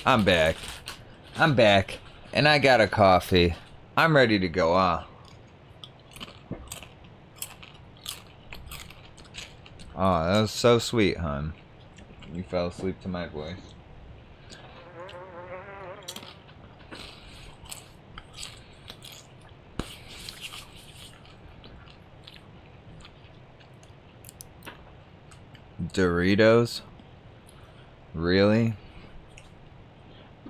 I'm back. I'm back. And I got a coffee. I'm ready to go, Oh, that was so sweet, hon. You fell asleep to my voice. Doritos? Really?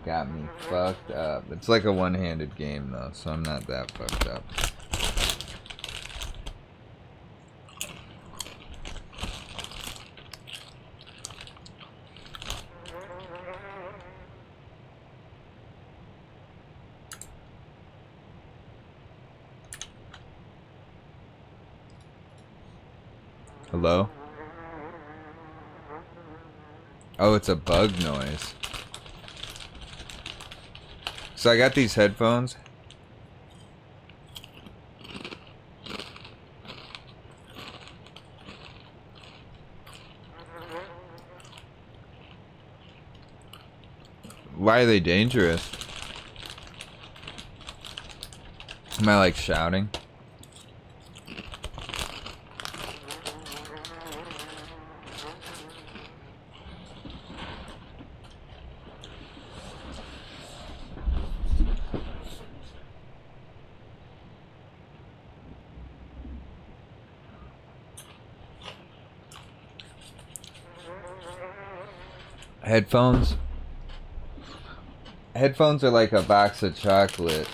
Got me fucked up. It's like a one-handed game, though, so I'm not that fucked up. Hello? Oh, it's a bug noise. So I got these headphones. Why are they dangerous? Am I like shouting? Headphones? Headphones are like a box of chocolate.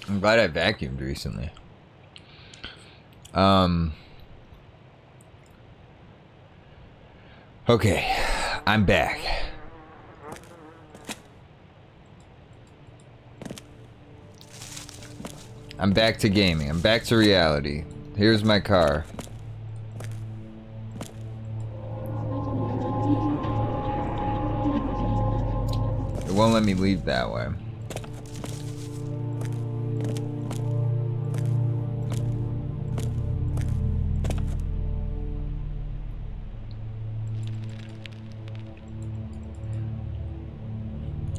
I'm glad I vacuumed recently. Okay, I'm back. I'm back to gaming. I'm back to reality. Here's my car. It won't let me leave that way.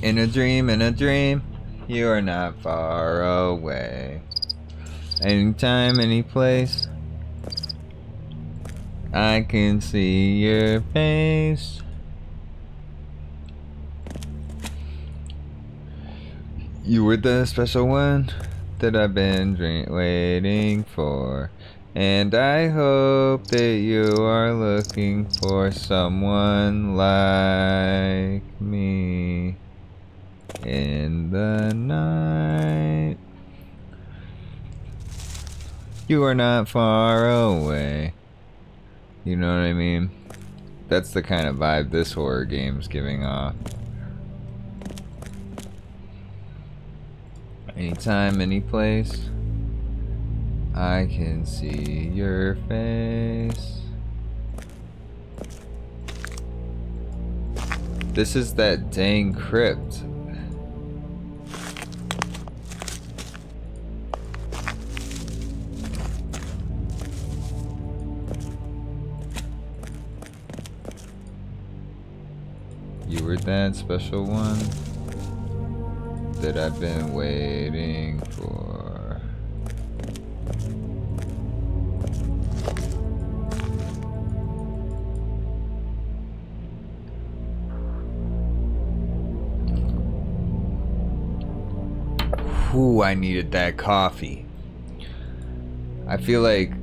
In a dream, you are not far away. Anytime, any place, I can see your face. You were the special one that I've been waiting for. And I hope that you are looking for someone like me. In the night, you are not far away. You know what I mean? That's the kind of vibe this horror game's giving off. Anytime, any place, I can see your face. This is that dang crypt. You were that special one that I've been waiting for. Ooh, I needed that coffee. I feel like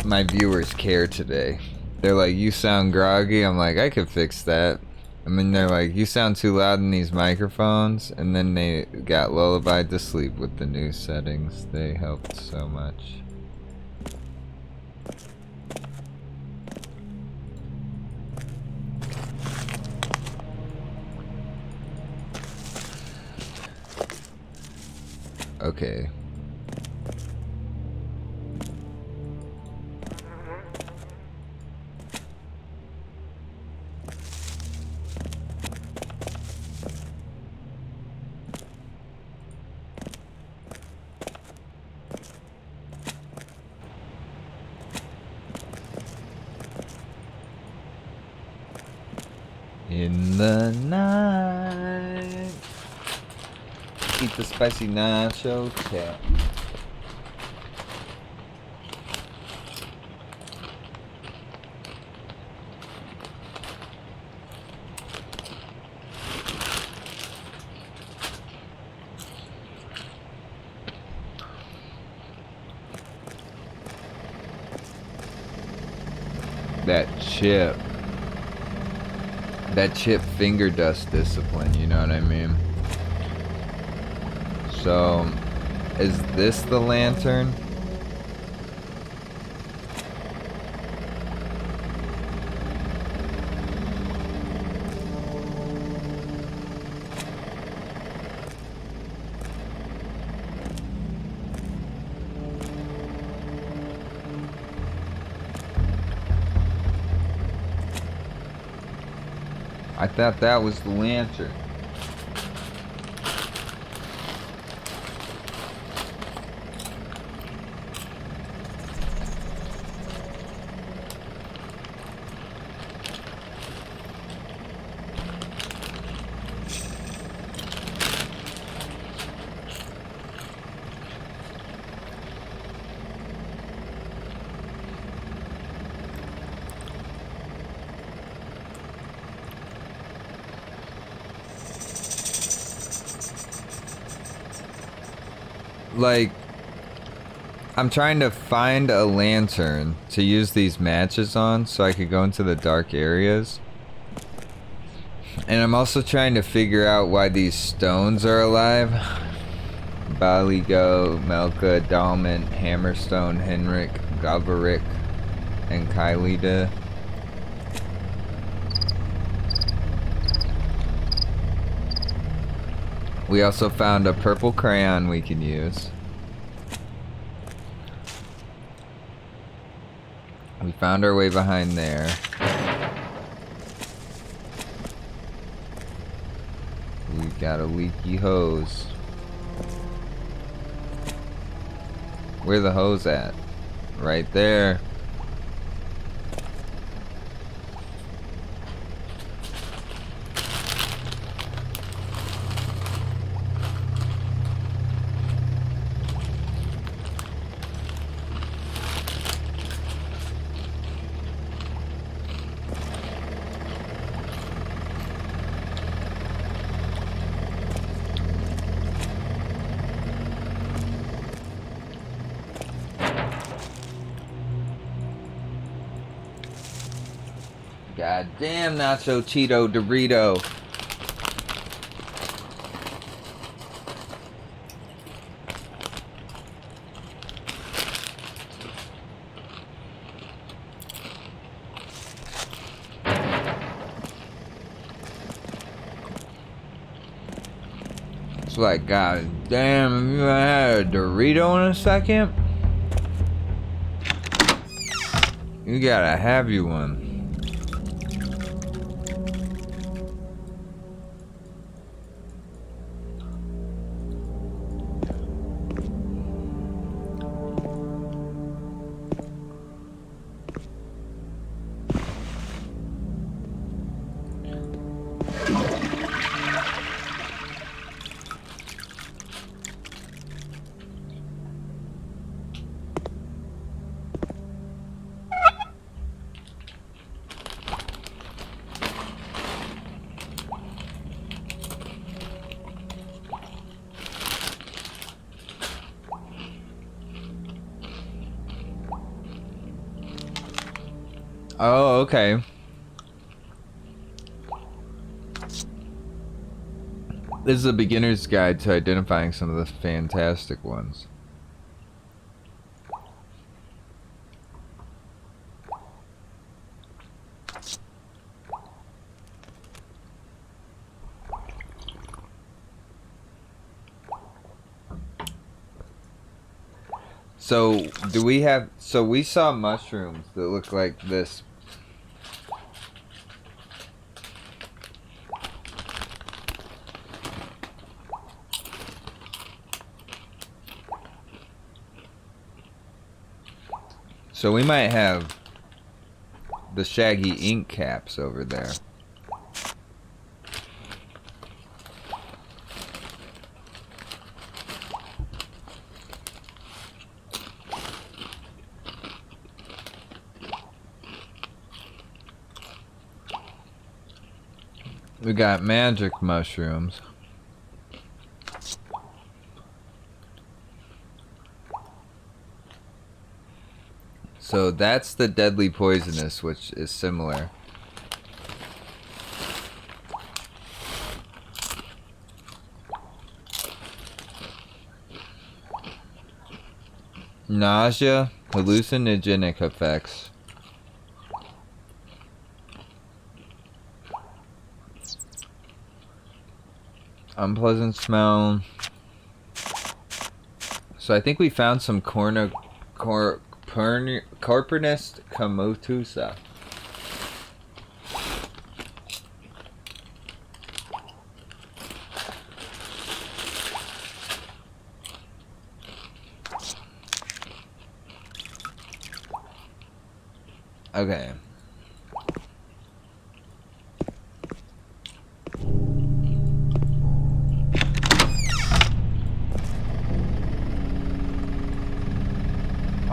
my viewers care today. They're like, you sound groggy. I'm like, I could fix that. I mean, they're like, you sound too loud in these microphones. And then they got lullabied to sleep with the new settings. They helped so much. Okay. In the night. Eat the spicy nacho tap. That chip finger dust discipline, you know what I mean? So, is this the lantern? I thought that was the lantern. Like, I'm trying to find a lantern to use these matches on so I could go into the dark areas. And I'm also trying to figure out why these stones are alive. Baligo, Melka, Dalman, Hammerstone, Henrik, Gavarik, and Kylida. We also found a purple crayon we can use. We found our way behind there. We got a leaky hose. Where the hose at? Right there. God damn, Nacho Cheeto Dorito. It's like, god damn, have you had a Dorito in a second? You gotta have you one. Oh, okay. This is a beginner's guide to identifying some of the fantastic ones. So, do we have... So, we saw mushrooms that look like this. So, we might have the shaggy ink caps over there. We got magic mushrooms. So that's the deadly poisonous, which is similar. Nausea, hallucinogenic effects. Unpleasant smell. So I think we found some Corpinus camotusa. Okay.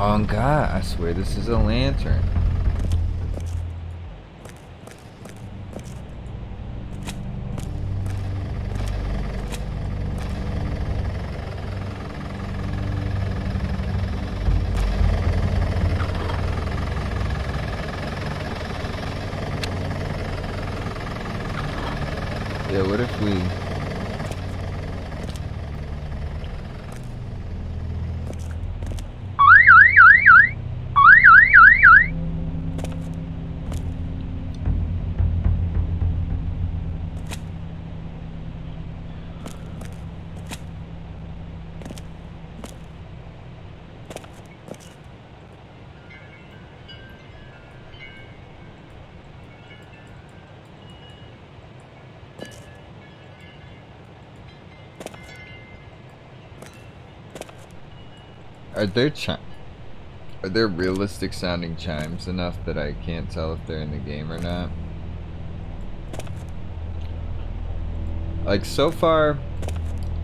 Oh God, I swear this is a lantern. Yeah, what if we... Are there realistic sounding chimes enough that I can't tell if they're in the game or not? Like, so far,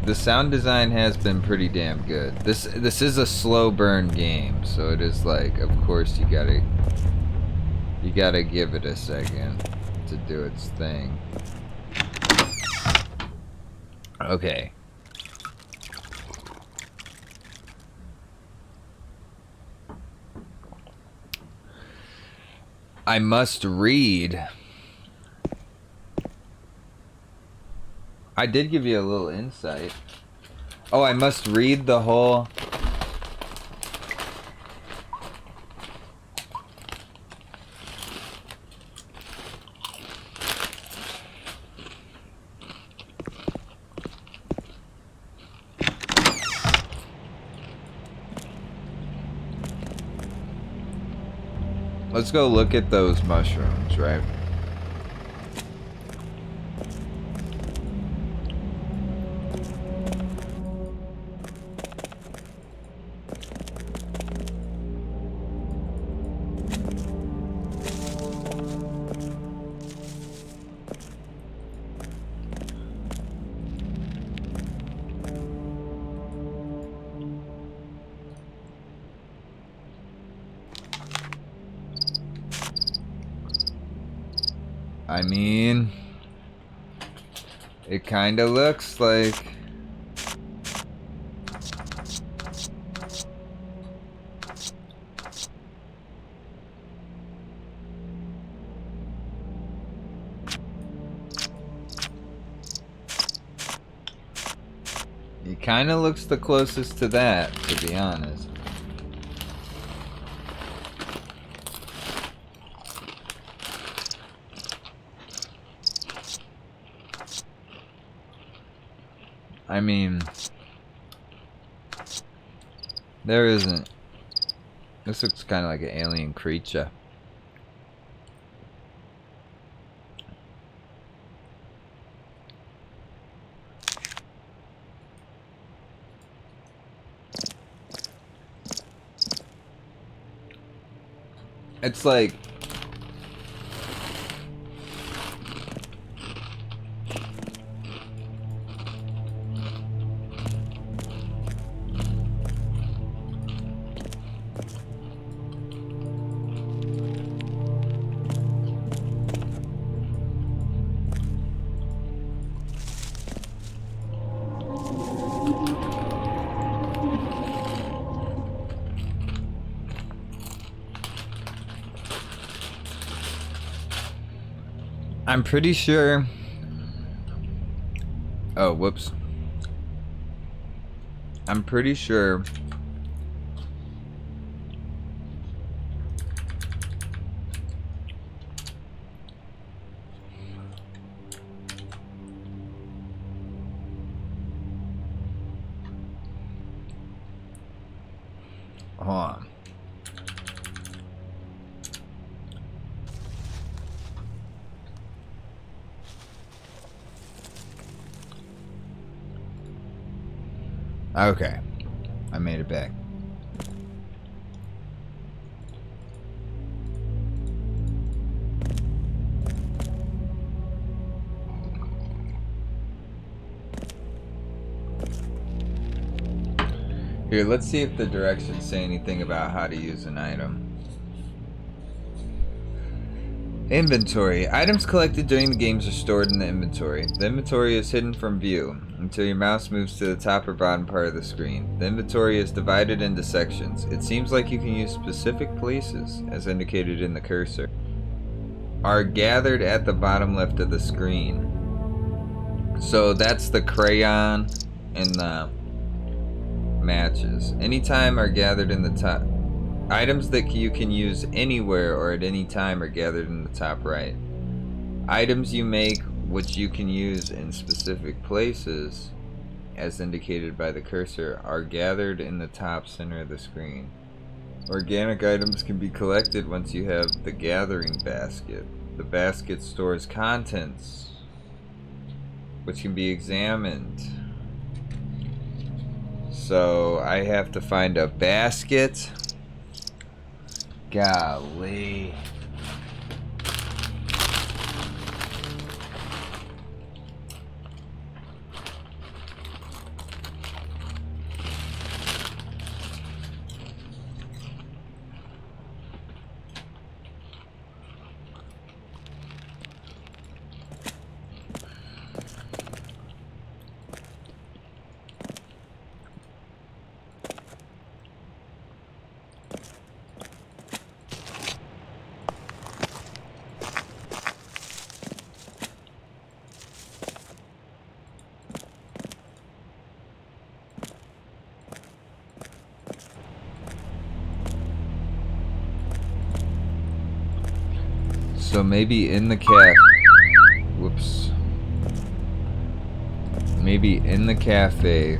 the sound design has been pretty damn good. This is a slow burn game, so it is like, of course you gotta give it a second to do its thing. Okay. I must read. I did give you a little insight. Oh, I must read the whole... Let's go look at those mushrooms, right? I mean, it kind of looks like... It kind of looks the closest to that, to be honest. I mean, there isn't. This looks kind of like an alien creature. It's like... I'm pretty sure. Oh, whoops. I'm pretty sure. Hold on. Okay. I made it back. Here, let's see if the directions say anything about how to use an item. Inventory. Items collected during the games are stored in the inventory. The inventory is hidden from view until your mouse moves to the top or bottom part of the screen. The inventory is divided into sections. It seems like you can use specific places, as indicated in the cursor, are gathered at the bottom left of the screen. So that's the crayon and the matches. Anytime are gathered in the top. Items that you can use anywhere or at any time are gathered in the top right. Items you make which you can use in specific places, as indicated by the cursor, are gathered in the top center of the screen. Organic items can be collected once you have the gathering basket. The basket stores contents which can be examined. So I have to find a basket. Golly. So maybe in the whoops. Maybe in the cafe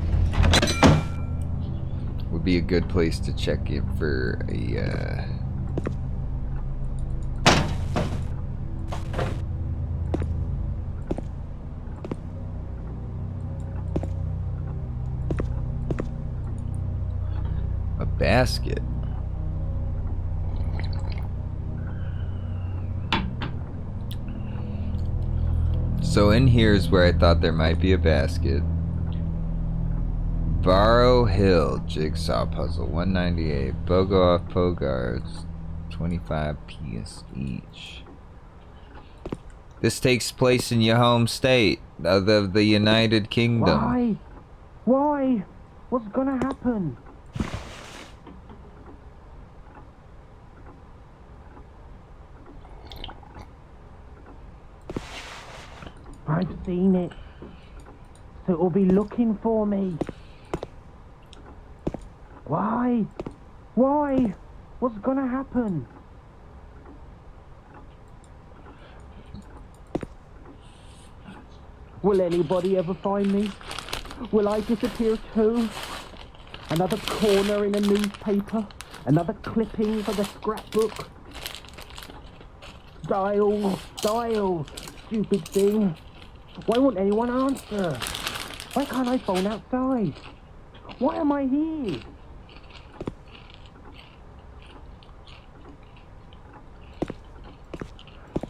would be a good place to check it for a basket. So in here is where I thought there might be a basket. Barrow Hill Jigsaw Puzzle, 198. Bogoff Pogards, 25 piece each. This takes place in your home state of the United Kingdom. Why? Why? What's gonna happen? I've seen it. So it will be looking for me. Why? Why? What's gonna happen? Will anybody ever find me? Will I disappear too? Another corner in a newspaper? Another clipping for the scrapbook? Dial, dial, stupid thing. Why won't anyone answer? Why can't I phone outside? Why am I here?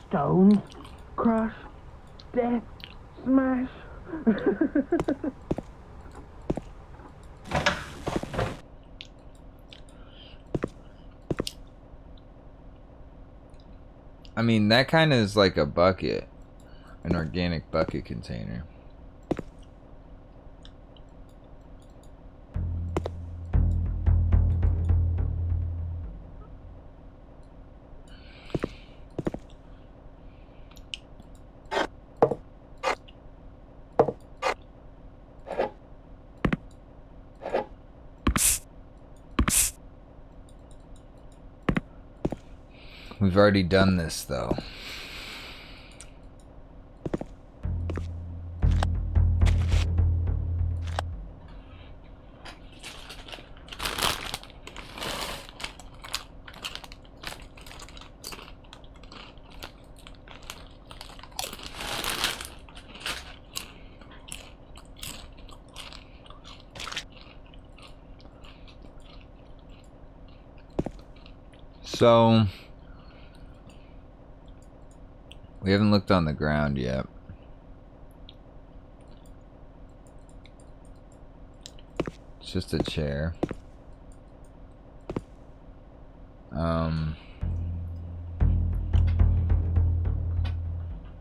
Stones, crush, death, smash. I mean, that kind of is like a bucket. An organic bucket container. We've already done this, though. So, we haven't looked on the ground yet. It's just a chair.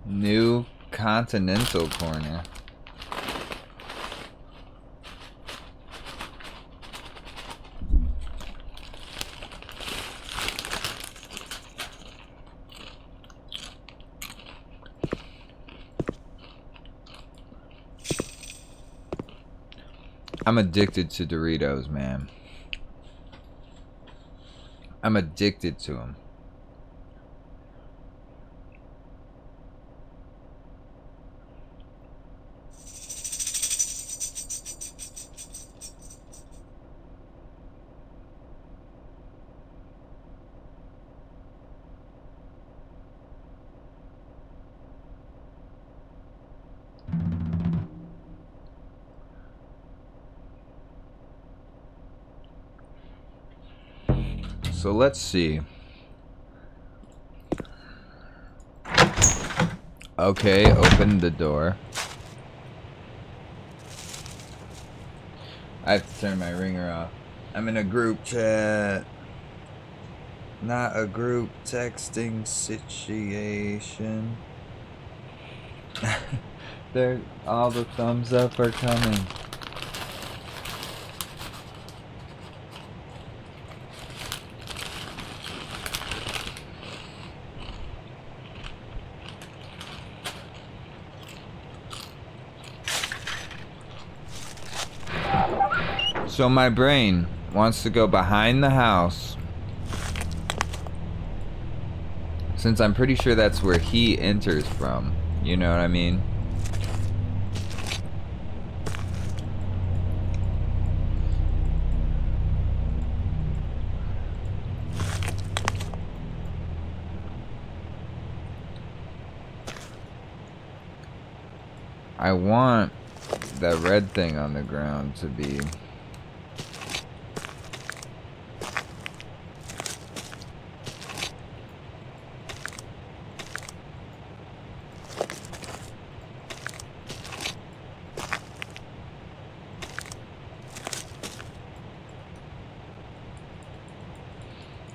New continental corner. I'm addicted to Doritos, man. I'm addicted to them. So let's see. Okay, open the door. I have to turn my ringer off. I'm in a group chat. Not a group texting situation. There, all the thumbs up are coming. So my brain wants to go behind the house, since I'm pretty sure that's where he enters from. You know what I mean? I want that red thing on the ground to be...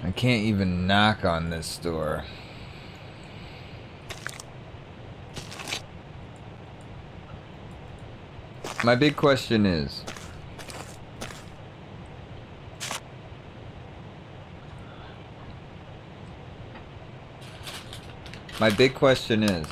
I can't even knock on this door. My big question is... My big question is...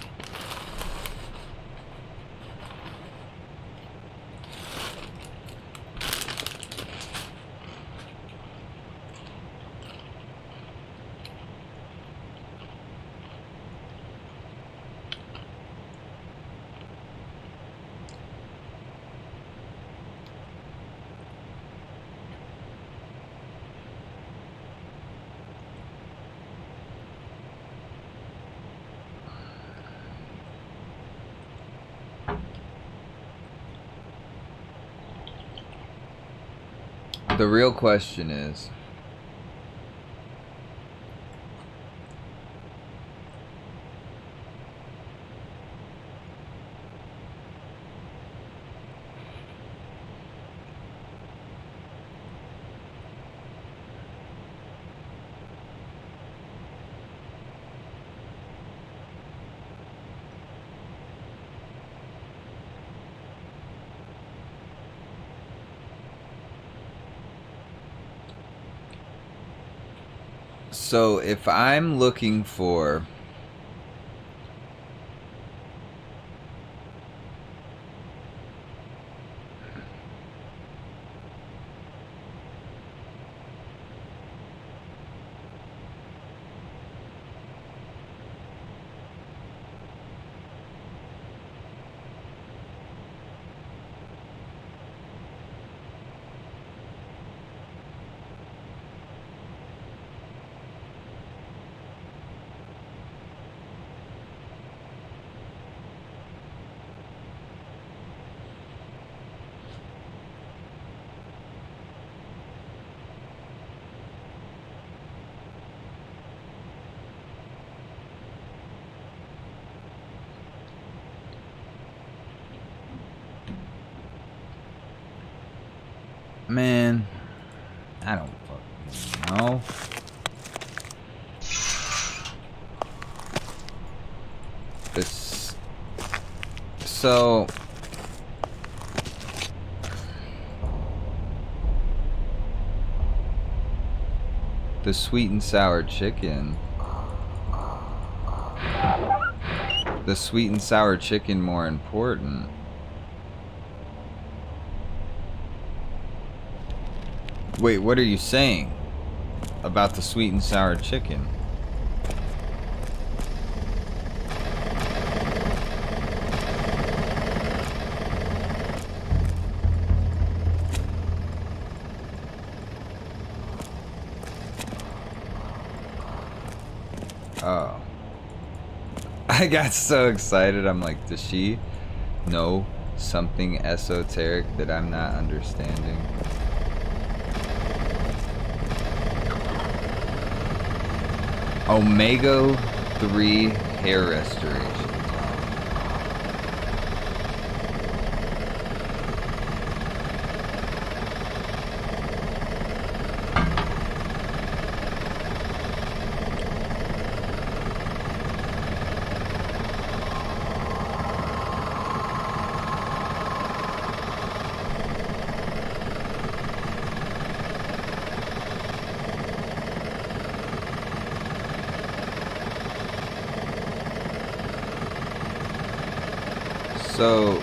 The real question is... So if I'm looking for... Man, I don't fucking know. This. So. The sweet and sour chicken. The sweet and sour chicken more important. Wait, what are you saying about the sweet and sour chicken? Oh. I got so excited. I'm like, does she know something esoteric that I'm not understanding? Omega 3 hair restoration. So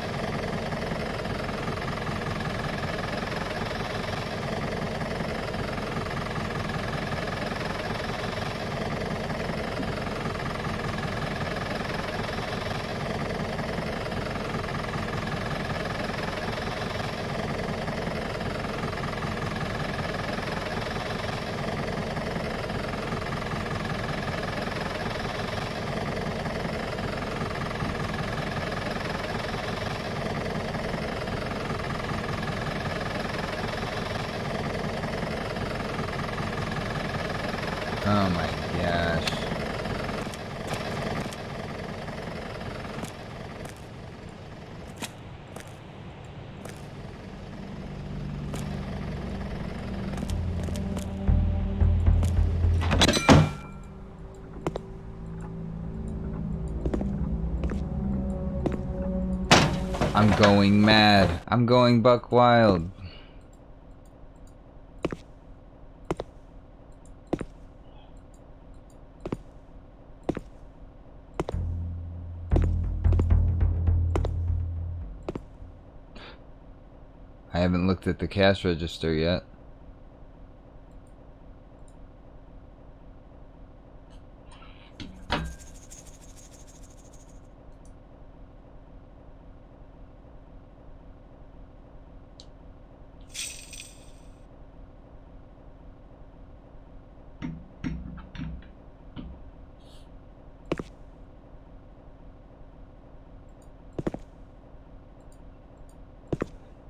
oh my gosh. I'm going mad. I'm going buck wild. I haven't looked at the cash register yet.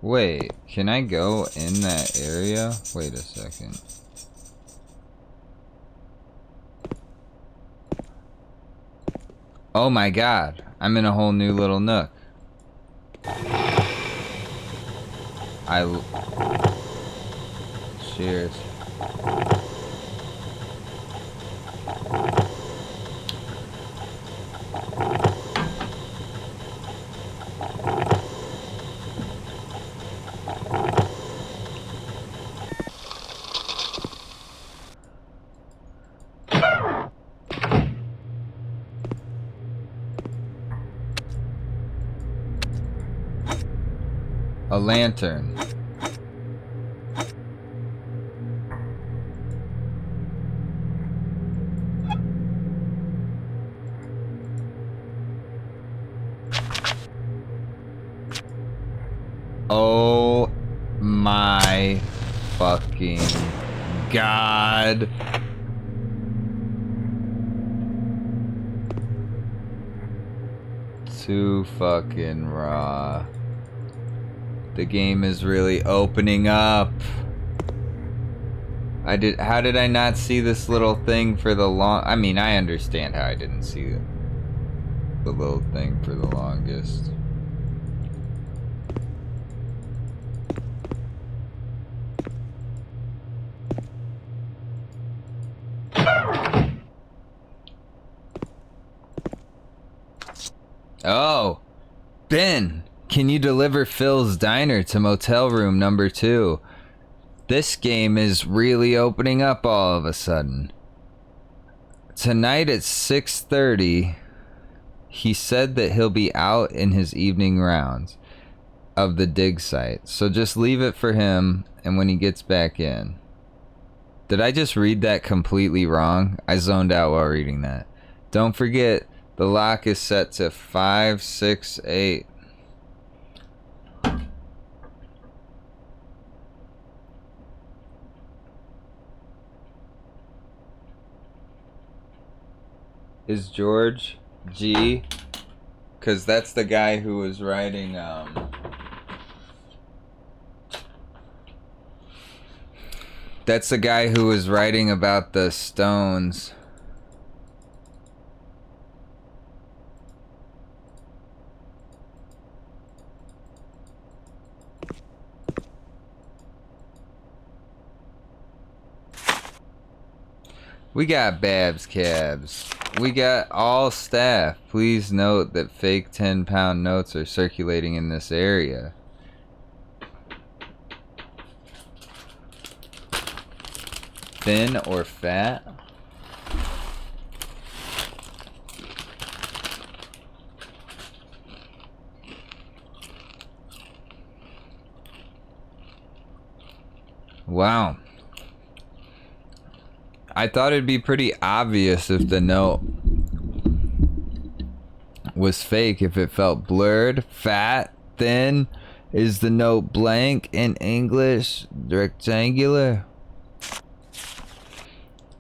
Wait, can I go in that area? Wait a second. Oh my god, I'm in a whole new little nook. Cheers. A lantern. Oh my fucking god. Too fucking raw. The game is really opening up. How did I not see this little thing for the I mean, I understand how I didn't see the little thing for the longest. 。Oh, Ben, can you deliver Phil's Diner to motel room number 2? This game is really opening up all of a sudden. Tonight at 6:30, he said that he'll be out in his evening rounds of the dig site. So just leave it for him and when he gets back in. Did I just read that completely wrong? I zoned out while reading that. Don't forget, the lock is set to 568. Is George G? Because that's the guy who was writing, that's the guy who was writing about the stones. We got Babs Cabs. We got all staff. Please note that fake 10-pound notes are circulating in this area. Thin or fat? Wow. I thought it'd be pretty obvious if the note was fake, if it felt blurred. Fat, thin. Is the note blank in English? Rectangular?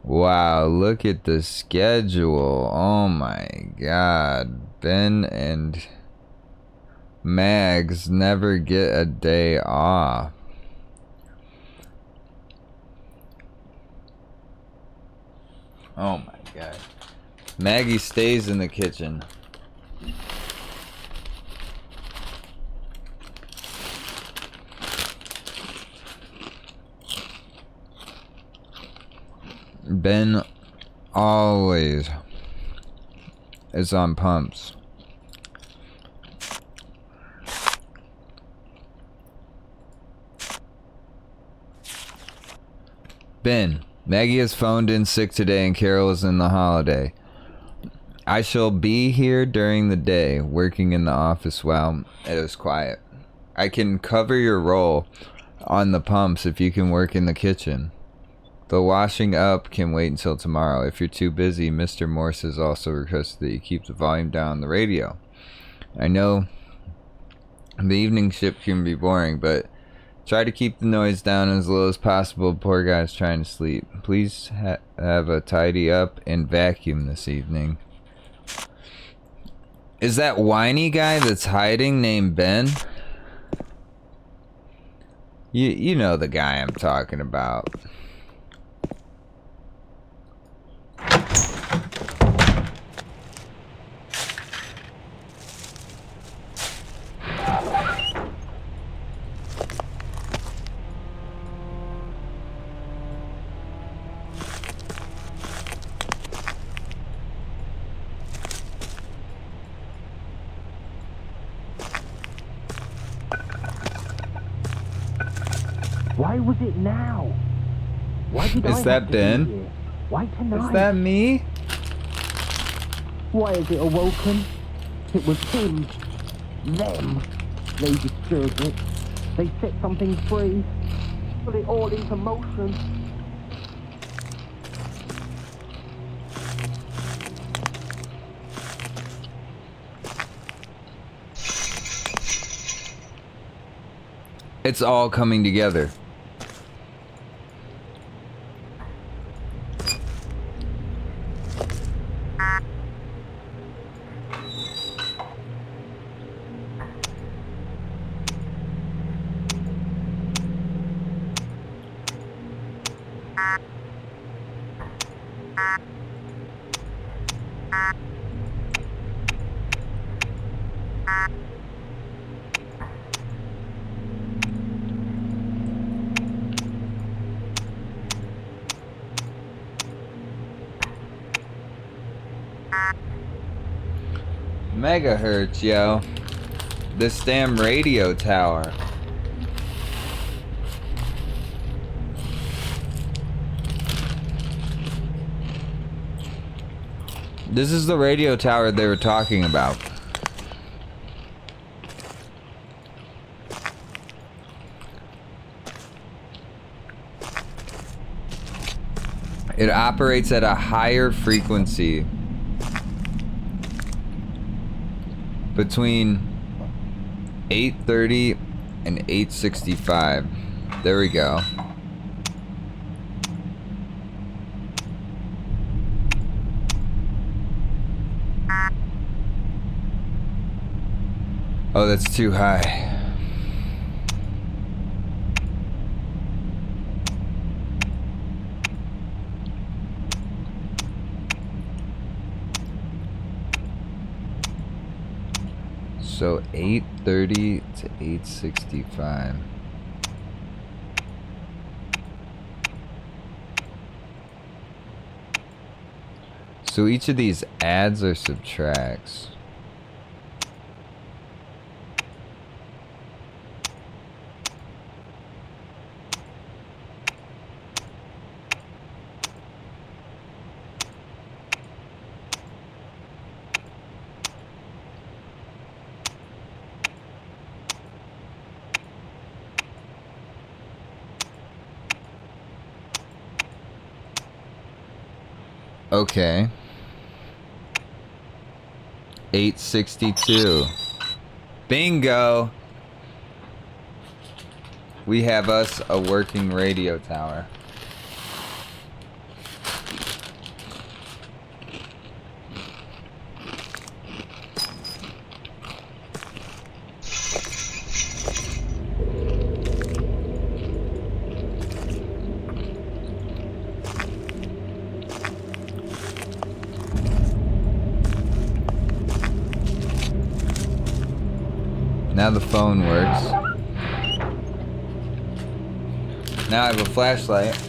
Wow, look at the schedule. Oh my god. Ben and Mags never get a day off. Oh my god. Maggie stays in the kitchen. Ben always is on pumps. Ben, Maggie has phoned in sick today and Carol is in the holiday. I shall be here during the day, working in the office while it is quiet. I can cover your role on the pumps if you can work in the kitchen. The washing up can wait until tomorrow. If you're too busy, Mr. Morse has also requested that you keep the volume down on the radio. I know the evening shift can be boring, but try to keep the noise down as low as possible. Poor guy's trying to sleep. Please have a tidy up and vacuum this evening. Is that whiny guy that's hiding named Ben? You know the guy I'm talking about. Why was it now? Why did Is I that have to be Ben? here? Why tonight? Is that me? Why is it awoken? It was him. Them. They disturbed it. They set something free. Put it all into motion. It's all coming together. megahertz, yo. This damn radio tower. This is the radio tower they were talking about. It operates at a higher frequency between 830 and 865. There we go. Oh, that's too high. So 830 to 865. So each of these adds or subtracts. Okay. 862. Bingo! We have us a working radio tower. Now the phone works. Now I have a flashlight.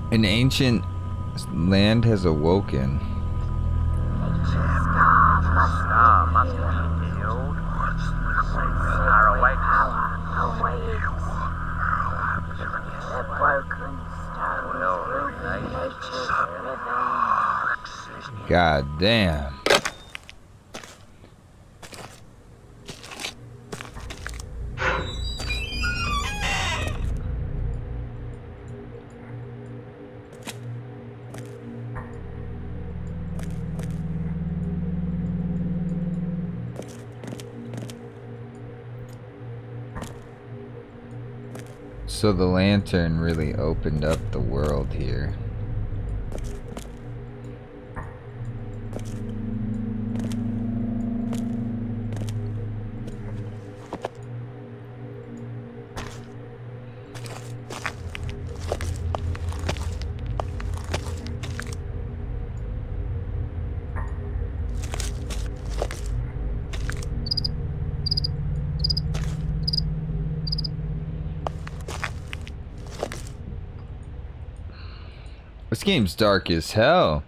An ancient land has awoken. God damn. So the lantern really opened up the world here. This game's dark as hell.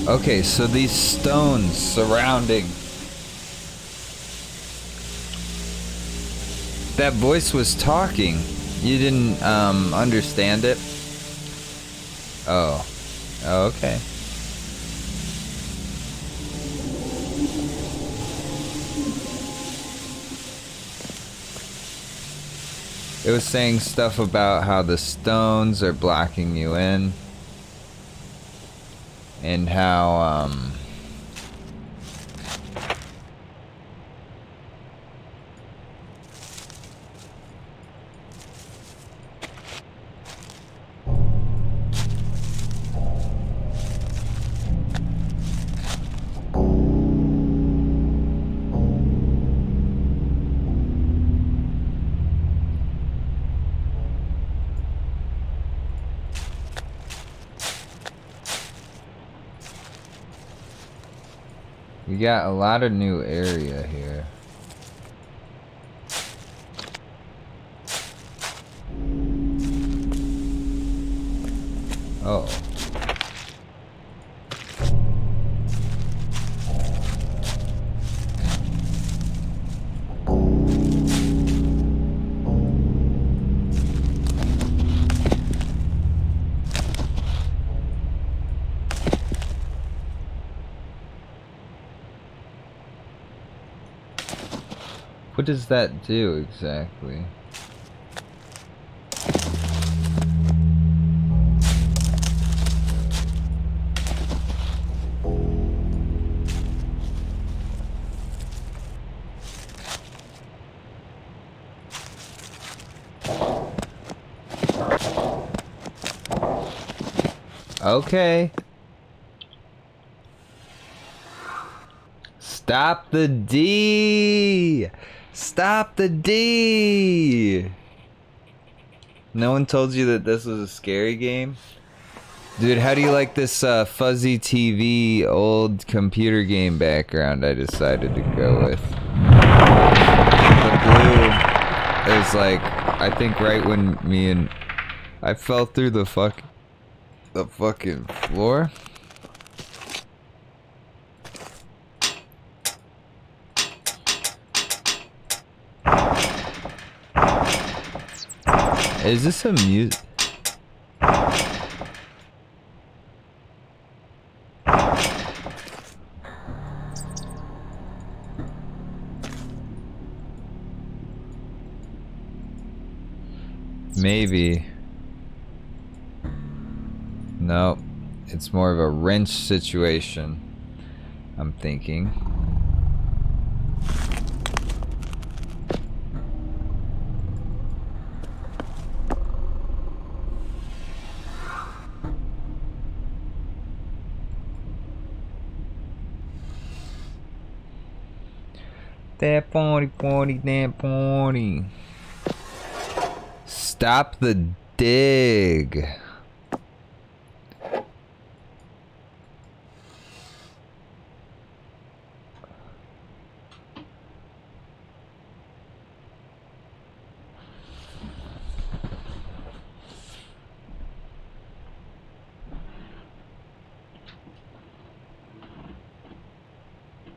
Okay, so these stones surrounding. That voice was talking. You didn't understand it? Oh. Oh, okay. It was saying stuff about how the stones are blocking you in. And how, we got a lot of new area here. Oh. What does that do exactly? Okay. Stop the D! Stop the D! No one told you that this was a scary game? Dude, how do you like this fuzzy TV old computer game background I decided to go with? The blue is like, I think right when I fell through the fucking floor. Is this a music? Maybe. No, it's more of a wrench situation, I'm thinking. That party. Stop the dig.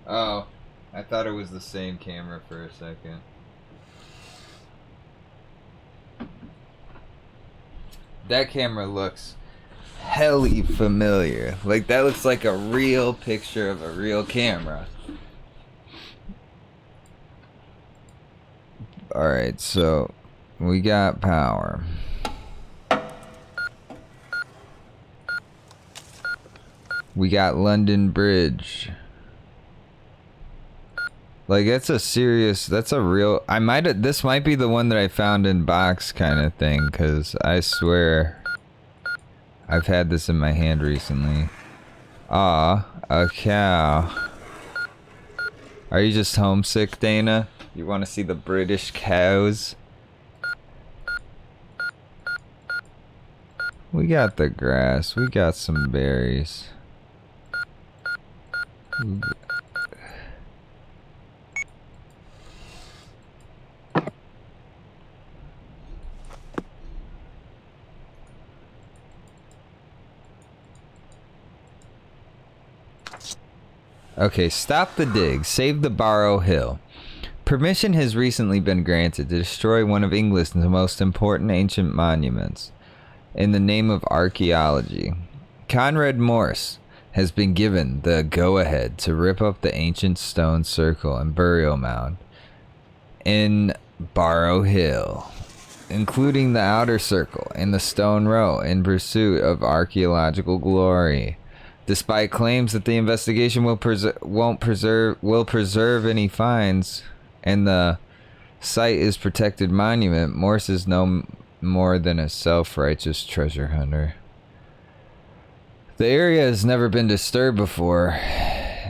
Oh, I thought it was the same camera for a second. That camera looks helly familiar. Like, that looks like a real picture of a real camera. Alright, so we got power. We got London Bridge. Like, that's a real, this might be the one that I found in box kind of thing, because I swear I've had this in my hand recently. Ah, a cow. Are you just homesick, Dana? You want to see the British cows? We got the grass, we got some berries. Okay, stop the dig. Save the Barrow Hill. Permission has recently been granted to destroy one of England's most important ancient monuments in the name of archaeology. Conrad Morse has been given the go-ahead to rip up the ancient stone circle and burial mound in Barrow Hill. including the outer circle and the stone row, in pursuit of archaeological glory. Despite claims that the investigation will preserve any finds, and the site is protected monument, Morse is no more than a self-righteous treasure hunter. The area has never been disturbed before,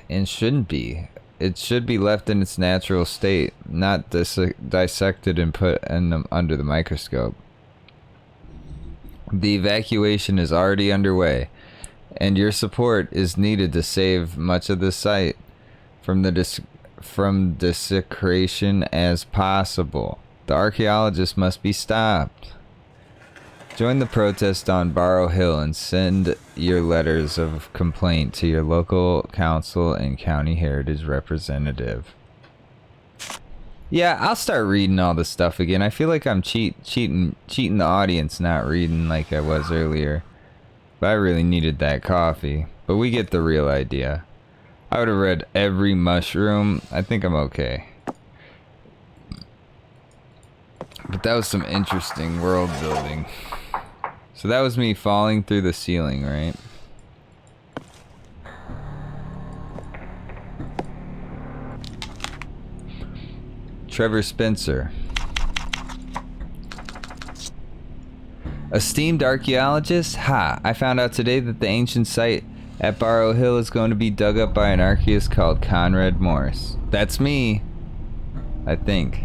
and shouldn't be. It should be left in its natural state, not dissected and put under the microscope. The evacuation is already underway, and your support is needed to save much of the site from desecration as possible. The archaeologists must be stopped. Join the protest on Barrow Hill and send your letters of complaint to your local council and county heritage representative. Yeah, I'll start reading all this stuff again. I feel like I'm cheating the audience, not reading like I was earlier. But I really needed that coffee. But we get the real idea. I would have read every mushroom. I think I'm okay. But that was some interesting world building. So that was me falling through the ceiling, right? Trevor Spencer. Esteemed archaeologist, I found out today that the ancient site at Barrow Hill is going to be dug up by an archaeologist called Conrad Morse. That's me, I think.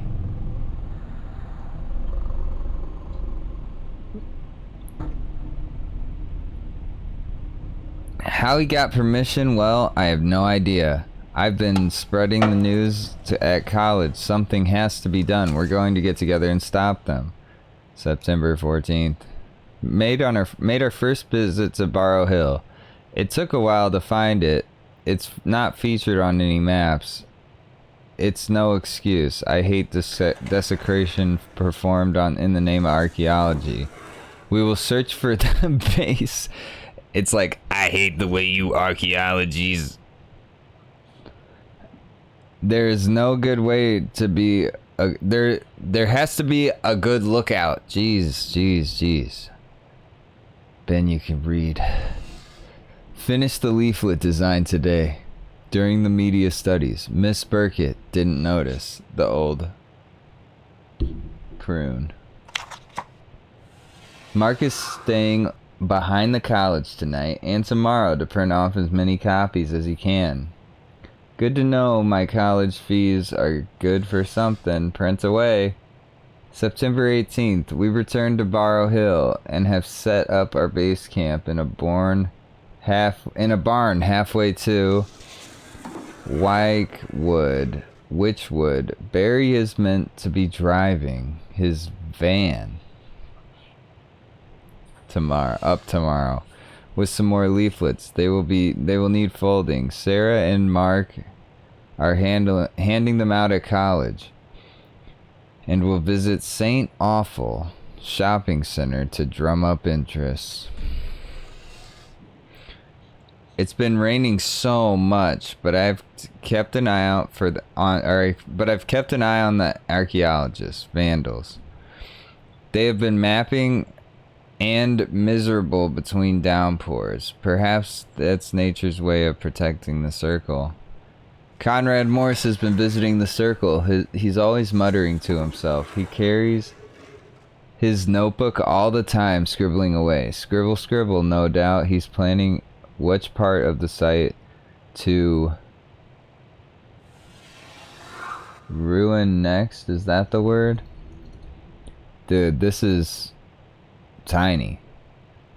How he got permission, well, I have no idea. I've been spreading the news at college. Something has to be done. We're going to get together and stop them. September 14th. Made our first visit to Barrow Hill. It took a while to find it. It's not featured on any maps. It's no excuse. I hate the desecration performed in the name of archaeology. We will search for the base. It's like, I hate the way you archaeologies. There is no good way to be there has to be a good lookout. Jeez. Ben, you can read. Finish the leaflet design today. During the media studies, Miss Burkett didn't notice the old croon. Mark is staying behind the college tonight and tomorrow to print off as many copies as he can. Good to know my college fees are good for something. Print away. September 18th, we return to Barrow Hill and have set up our base camp in a barn halfway to Witchwood. Barry is meant to be driving his van tomorrow with some more leaflets. They will need folding. Sarah and Mark are handing them out at college, and will visit St. Awful Shopping Center to drum up interest. It's been raining so much, but I've kept an eye out on the archaeologists, vandals. They have been mapping and miserable between downpours. Perhaps that's nature's way of protecting the circle. Conrad Morse has been visiting the circle. He's always muttering to himself. He carries his notebook all the time, scribbling away. Scribble, scribble, no doubt. He's planning which part of the site to ruin next. Is that the word? Dude, this is tiny.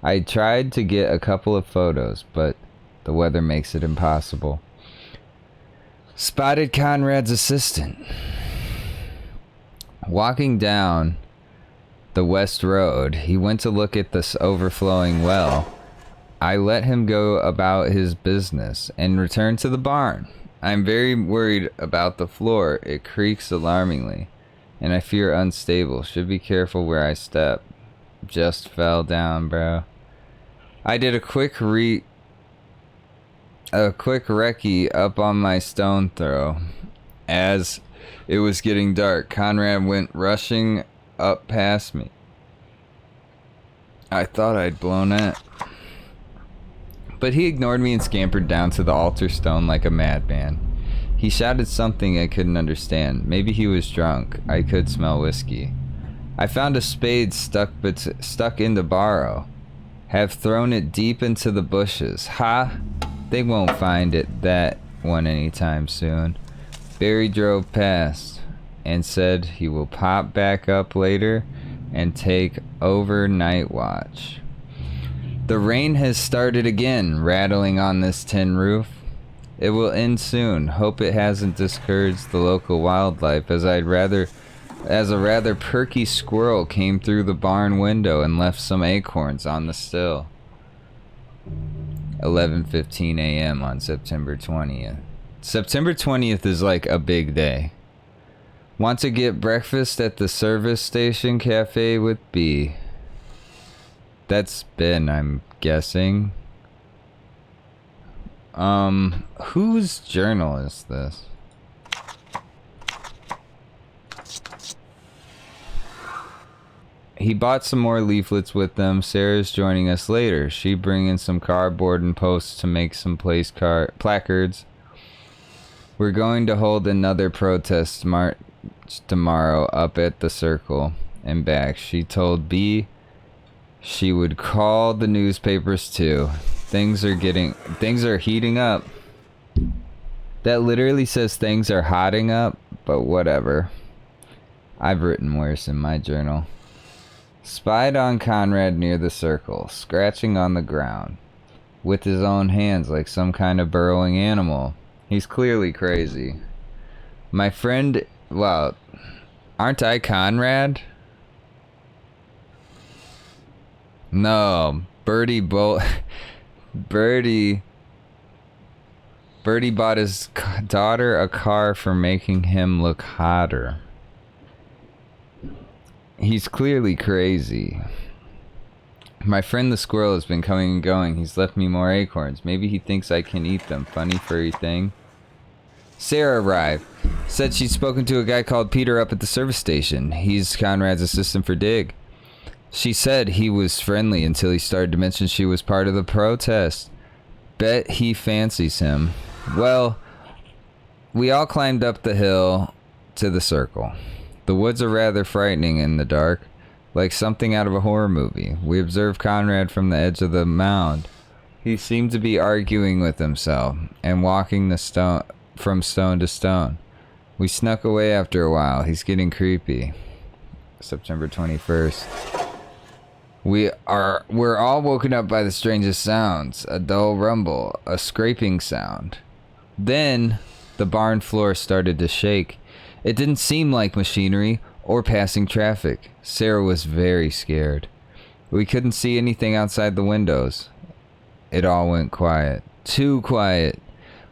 I tried to get a couple of photos, but the weather makes it impossible. Spotted Conrad's assistant. Walking down the west road, he went to look at this overflowing well. I let him go about his business and returned to the barn. I'm very worried about the floor. It creaks alarmingly, and I fear unstable. Should be careful where I step. Just fell down, bro. I did a quick recce up on my stone throw. As it was getting dark, Conrad went rushing up past me. I thought I'd blown it. But he ignored me and scampered down to the altar stone like a madman. He shouted something I couldn't understand. Maybe he was drunk. I could smell whiskey. I found a spade stuck in the barrow. Have thrown it deep into the bushes. Ha! They won't find that one anytime soon. Barry drove past and said he will pop back up later and take overnight watch. The rain has started again, rattling on this tin roof. It will end soon. Hope it hasn't discouraged the local wildlife, as a rather perky squirrel came through the barn window and left some acorns on the sill. 11:15 a.m. on September 20th. September 20th is like a big day. Want to get breakfast at the service station cafe with B. That's Ben, I'm guessing. Whose journal is this? He bought some more leaflets with them. Sarah's joining us later. She bringing some cardboard and posts to make some placards. We're going to hold another protest march tomorrow up at the circle and back. She told B she would call the newspapers too. Things are heating up. That literally says things are hotting up, but whatever. I've written worse in my journal. Spied on Conrad near the circle, scratching on the ground with his own hands like some kind of burrowing animal. He's clearly crazy. My friend, well, aren't I Conrad? No, Birdie bought his daughter a car for making him look hotter. He's clearly crazy. My friend the squirrel has been coming and going. He's left me more acorns. Maybe he thinks I can eat them. Funny furry thing. Sarah arrived. Said she'd spoken to a guy called Peter up at the service station. He's Conrad's assistant for Dig. She said he was friendly until he started to mention she was part of the protest. Bet he fancies him. Well, we all climbed up the hill to the circle. The woods are rather frightening in the dark, like something out of a horror movie. We observed Conrad from the edge of the mound. He seemed to be arguing with himself and walking from stone to stone. We snuck away after a while. He's getting creepy. September 21st. We're all woken up by the strangest sounds. A dull rumble, a scraping sound. Then the barn floor started to shake. It didn't seem like machinery or passing traffic. Sarah was very scared. We couldn't see anything outside the windows. It all went quiet. Too quiet.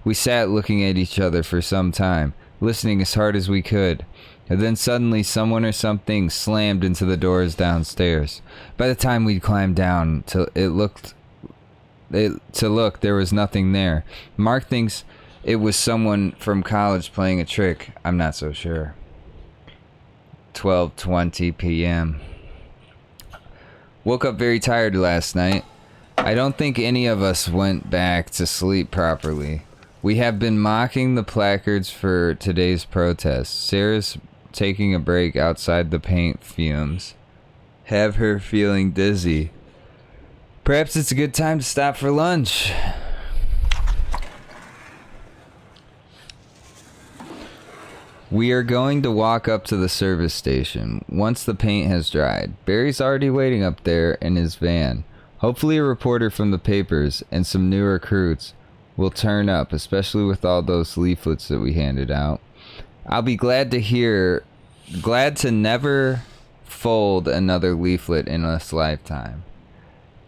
We sat looking at each other for some time, listening as hard as we could. And then suddenly someone or something slammed into the doors downstairs. By the time we'd climbed down to look, there was nothing there. Mark thinks it was someone from college playing a trick. I'm not so sure. 12:20 p.m. Woke up very tired last night. I don't think any of us went back to sleep properly. We have been mocking the placards for today's protest. Sarah's taking a break outside the paint fumes. Have her feeling dizzy. Perhaps it's a good time to stop for lunch. We are going to walk up to the service station once the paint has dried. Barry's already waiting up there in his van. Hopefully a reporter from the papers and some new recruits will turn up, especially with all those leaflets that we handed out. I'll be glad to never fold another leaflet in this lifetime.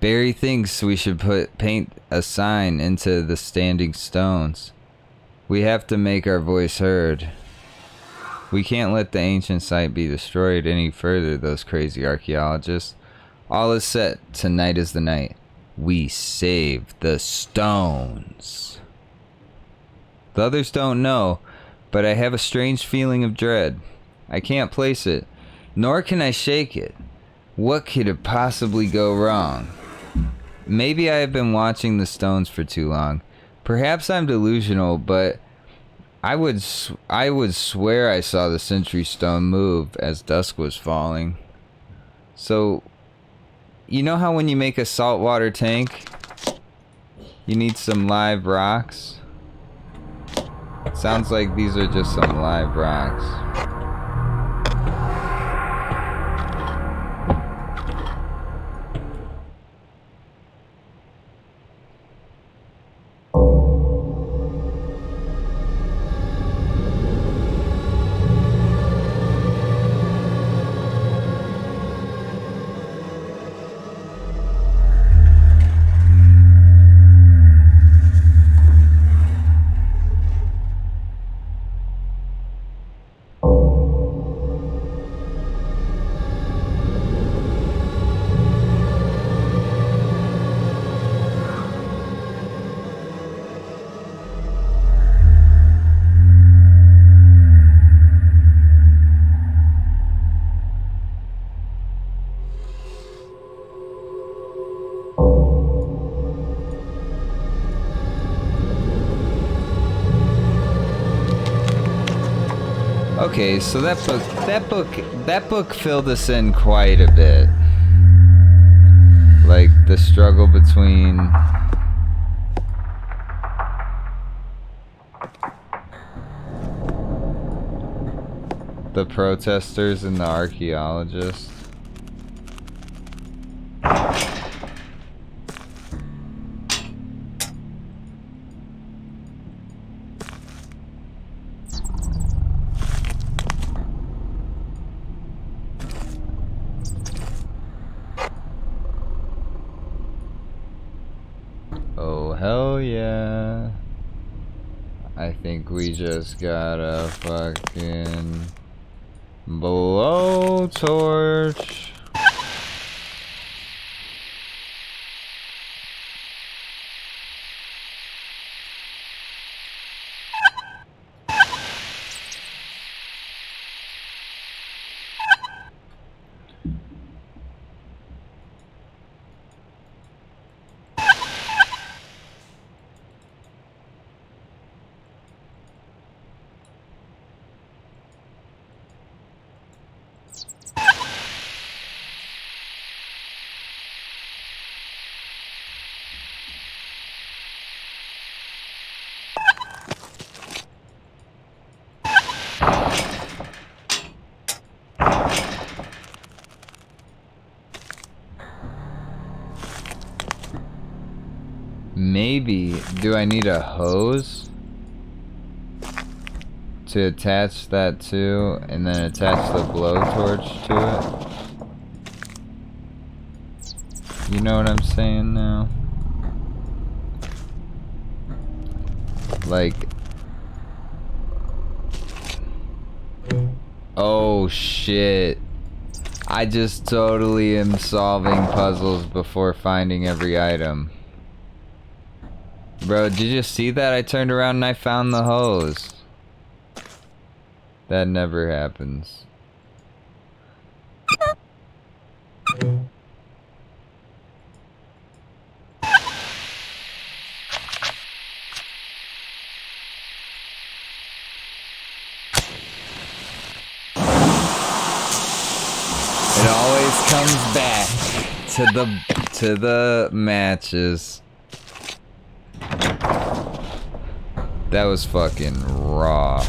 Barry thinks we should paint a sign into the standing stones. We have to make our voice heard. We can't let the ancient site be destroyed any further, those crazy archaeologists. All is set. Tonight is the night. We save the stones. The others don't know, but I have a strange feeling of dread. I can't place it. nor can I shake it. What could it possibly go wrong? Maybe I have been watching the stones for too long. Perhaps I'm delusional, but I would swear I saw the sentry stone move as dusk was falling. So, you know how when you make a saltwater tank, you need some live rocks? Sounds like these are just some live rocks. Okay, so that book filled us in quite a bit. Like the struggle between the protesters and the archaeologists. Oh, hell yeah. I think we just gotta fucking blowtorch. Maybe, do I need a hose to attach that to, and then attach the blowtorch to it? You know what I'm saying now? Like, oh shit. I just totally am solving puzzles before finding every item. Bro, did you see that? I turned around and I found the hose. That never happens. It always comes back to the matches. That was fucking raw.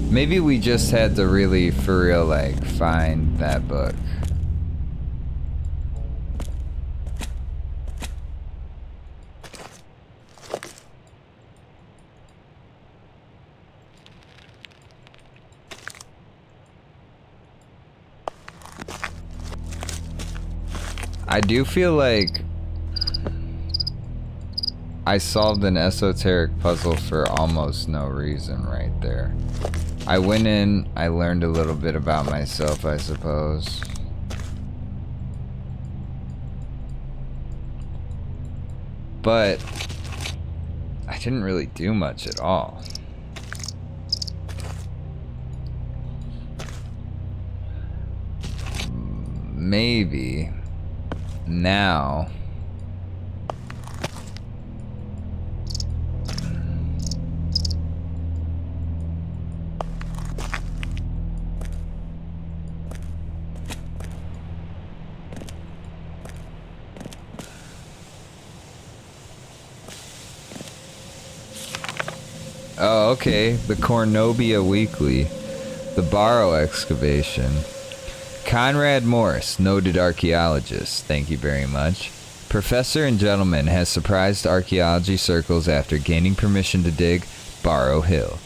Maybe we just had to really, for real, like, find that book. I do feel like I solved an esoteric puzzle for almost no reason right there. I went in, I learned a little bit about myself, I suppose. But I didn't really do much at all. Maybe now oh, okay. The Cornobia Weekly. The Barrow excavation. Conrad Morris, noted archaeologist. Thank you very much. Professor and gentleman has surprised archaeology circles after gaining permission to dig Barrow Hill.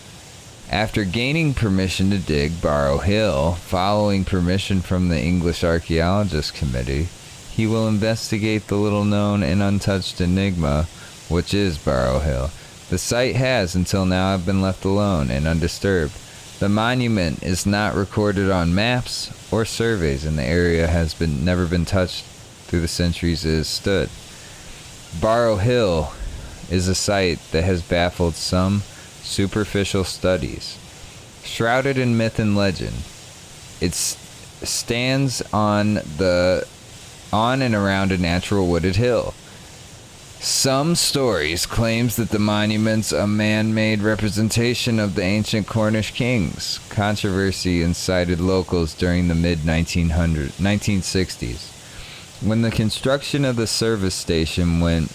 After gaining permission to dig Barrow Hill, following permission from the English Archaeologist Committee, he will investigate the little-known and untouched enigma, which is Barrow Hill. The site has, until now, been left alone and undisturbed. The monument is not recorded on maps or surveys, and the area has never been touched through the centuries it has stood. Barrow Hill is a site that has baffled some superficial studies. Shrouded in myth and legend, it stands on and around a natural wooded hill. Some stories claims that the monument's a man-made representation of the ancient Cornish kings. Controversy incited locals during the mid-1960s. When the construction of the service station went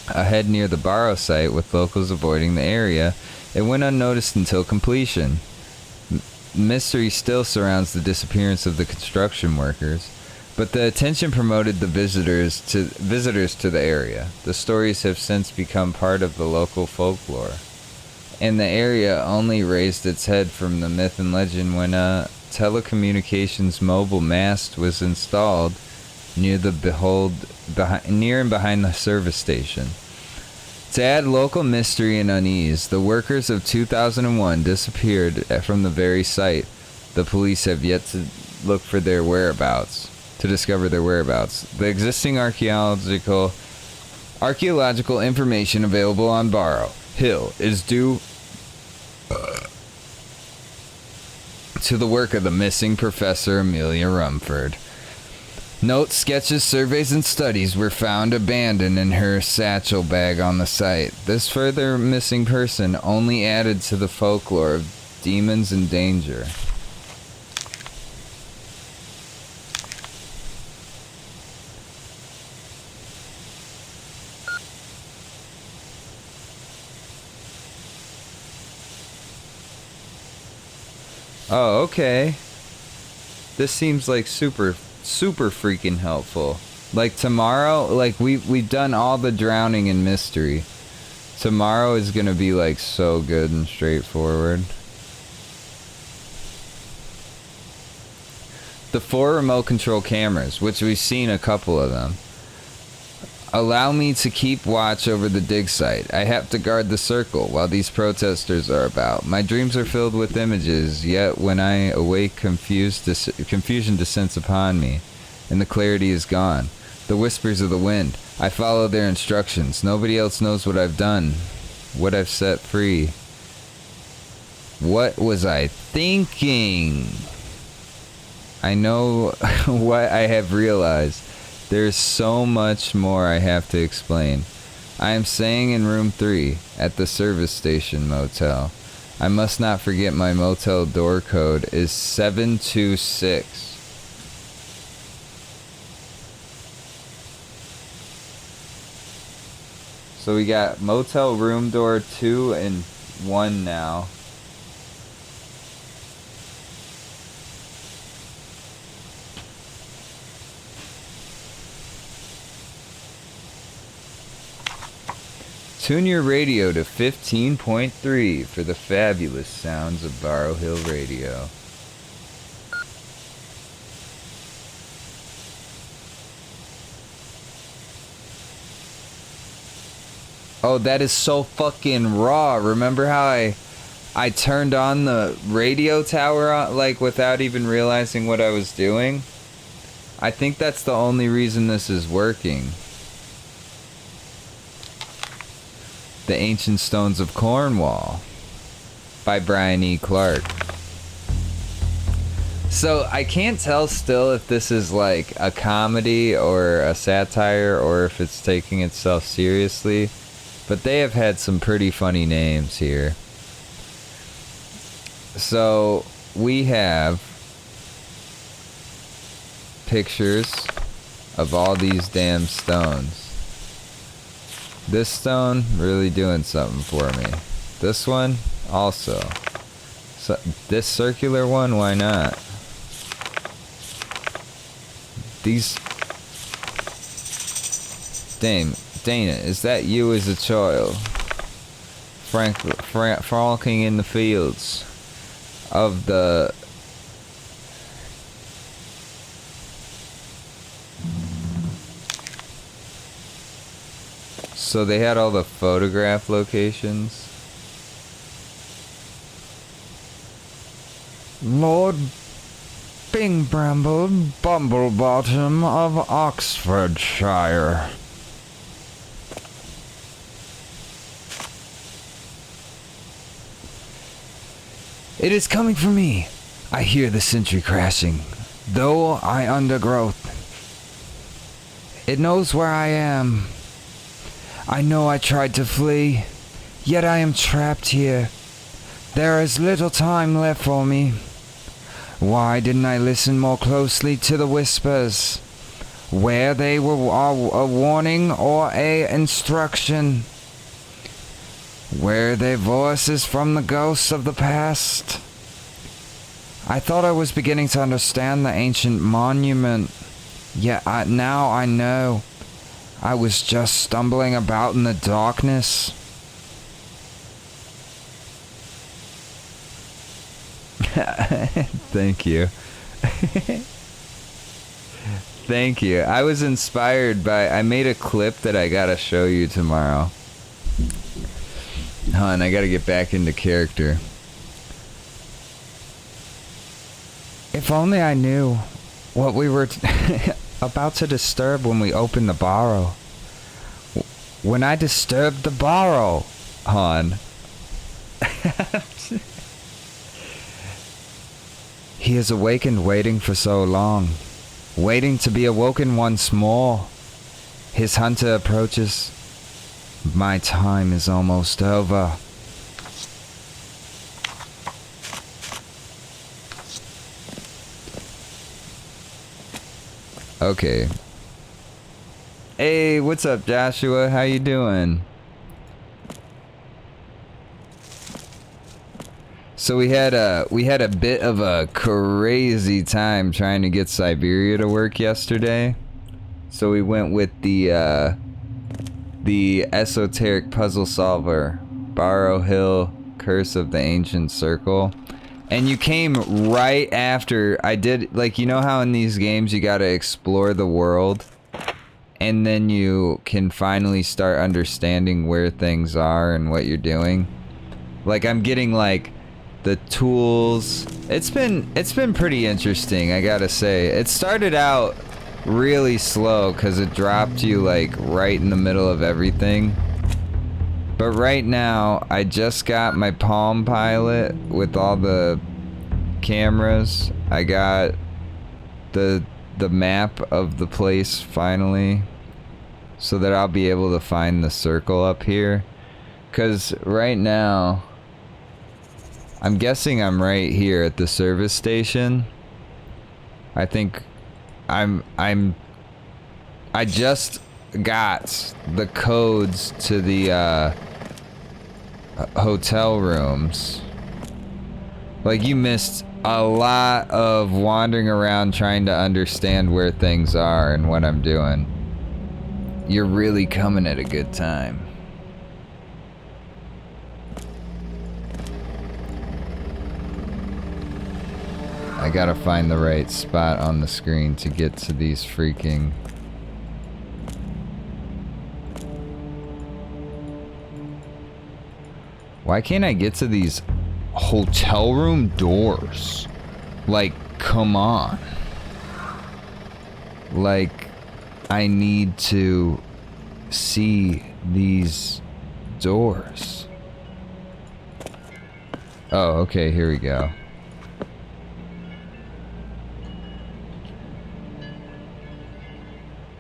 ahead near the Barrow site, with locals avoiding the area, it went unnoticed until completion. Mystery still surrounds the disappearance of the construction workers, but the attention promoted the visitors to the area. The stories have since become part of the local folklore, and the area only raised its head from the myth and legend when a telecommunications mobile mast was installed near and behind the service station. To add local mystery and unease, the workers of 2001 disappeared from the very site. The police have yet to discover their whereabouts. The existing archaeological information available on Barrow Hill is due to the work of the missing Professor Amelia Rumford. Notes, sketches, surveys, and studies were found abandoned in her satchel bag on the site. This further missing person only added to the folklore of demons and danger. Oh, okay. This seems like super freaking helpful. Like tomorrow, like we've done all the drowning and mystery. Tomorrow is gonna be like so good and straightforward. The 4 remote control cameras, which we've seen a couple of them, allow me to keep watch over the dig site. I have to guard the circle while these protesters are about. My dreams are filled with images, yet when I awake, confusion descends upon me, and the clarity is gone. The whispers of the wind. I follow their instructions. Nobody else knows what I've done, what I've set free. What was I thinking? I know what I have realized. There's so much more I have to explain. I am staying in room 3 at the service station motel. I must not forget my motel door code is 726. So we got motel room door 2 and 1 now. Tune your radio to 15.3 for the fabulous sounds of Barrow Hill Radio. Oh, that is so fucking raw. Remember how I turned on the radio tower on, like without even realizing what I was doing? I think that's the only reason this is working. The Ancient Stones of Cornwall by Brian E. Clark. So I can't tell still if this is like a comedy or a satire or if it's taking itself seriously, but they have had some pretty funny names here. So we have pictures of all these damn stones. This stone really doing something for me. This one also. So this circular one, why not? These... Dana, is that you as a child? Frolicking in the fields of the... So they had all the photograph locations. Lord Bingbramble Bumblebottom of Oxfordshire. It is coming for me. I hear the sentry crashing, though I undergrowth. It knows where I am. I know I tried to flee, yet I am trapped here. There is little time left for me. Why didn't I listen more closely to the whispers? Where they were a warning or a instruction? Were they voices from the ghosts of the past? I thought I was beginning to understand the ancient monument, yet now I know. I was just stumbling about in the darkness. Thank you. Thank you. I was inspired by... I made a clip that I gotta show you tomorrow. Hon, I gotta get back into character. If only I knew what we were about to disturb when we opened the barrow. When I disturbed the barrow, hon. He is awakened, waiting for so long, waiting to be awoken once more. His hunter approaches. My time is almost over. Okay. Hey, what's up, Joshua? How you doing? So we had a bit of a crazy time trying to get Siberia to work yesterday. So we went with the esoteric puzzle solver, Barrow Hill Curse of the Ancient Circle. And you came right after I did, like, you know how in these games you gotta explore the world? And then you can finally start understanding where things are and what you're doing. Like, I'm getting, like, the tools. It's been pretty interesting, I gotta say. It started out really slow because it dropped you, like, right in the middle of everything. But right now, I just got my Palm Pilot with all the cameras. I got the map of the place finally, so that I'll be able to find the circle up here. Cause right now, I'm guessing I'm right here at the service station. I think I just got the codes to the hotel rooms. Like, you missed a lot of wandering around trying to understand where things are and what I'm doing. You're really coming at a good time. I gotta find the right spot on the screen to get to these freaking... Why can't I get to these hotel room doors? Like, come on. Like, I need to see these doors. Oh, okay, here we go.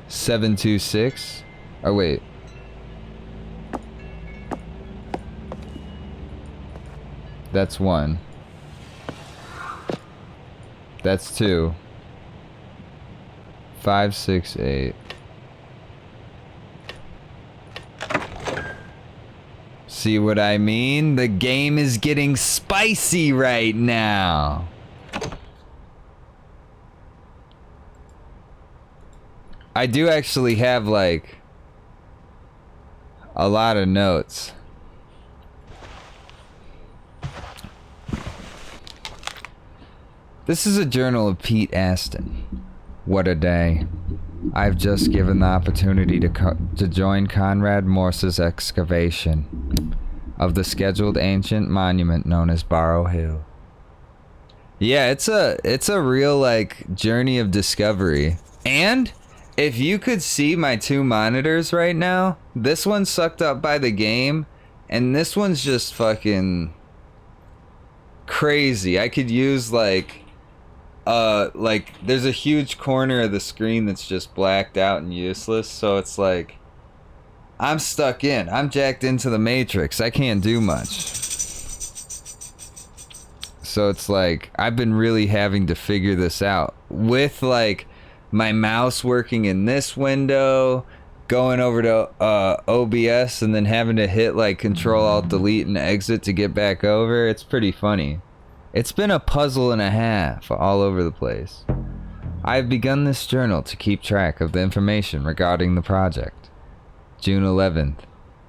$726? Oh, wait. That's 1. That's 2. 568. See what I mean? The game is getting spicy right now. I do actually have like a lot of notes. This is a journal of Pete Aston. What a day. I've just given the opportunity to join Conrad Morse's excavation of the scheduled ancient monument known as Barrow Hill. Yeah, it's a real like journey of discovery. And if you could see my 2 monitors right now, this one's sucked up by the game and this one's just fucking crazy. I could use like there's a huge corner of the screen that's just blacked out and useless, so it's like I'm stuck in. I'm jacked into the matrix. I can't do much. So it's like I've been really having to figure this out with like my mouse working in this window, going over to OBS and then having to hit like Control Alt Delete and exit to get back over. It's pretty funny. It's been a puzzle and a half all over the place. I have begun this journal to keep track of the information regarding the project. June 11th.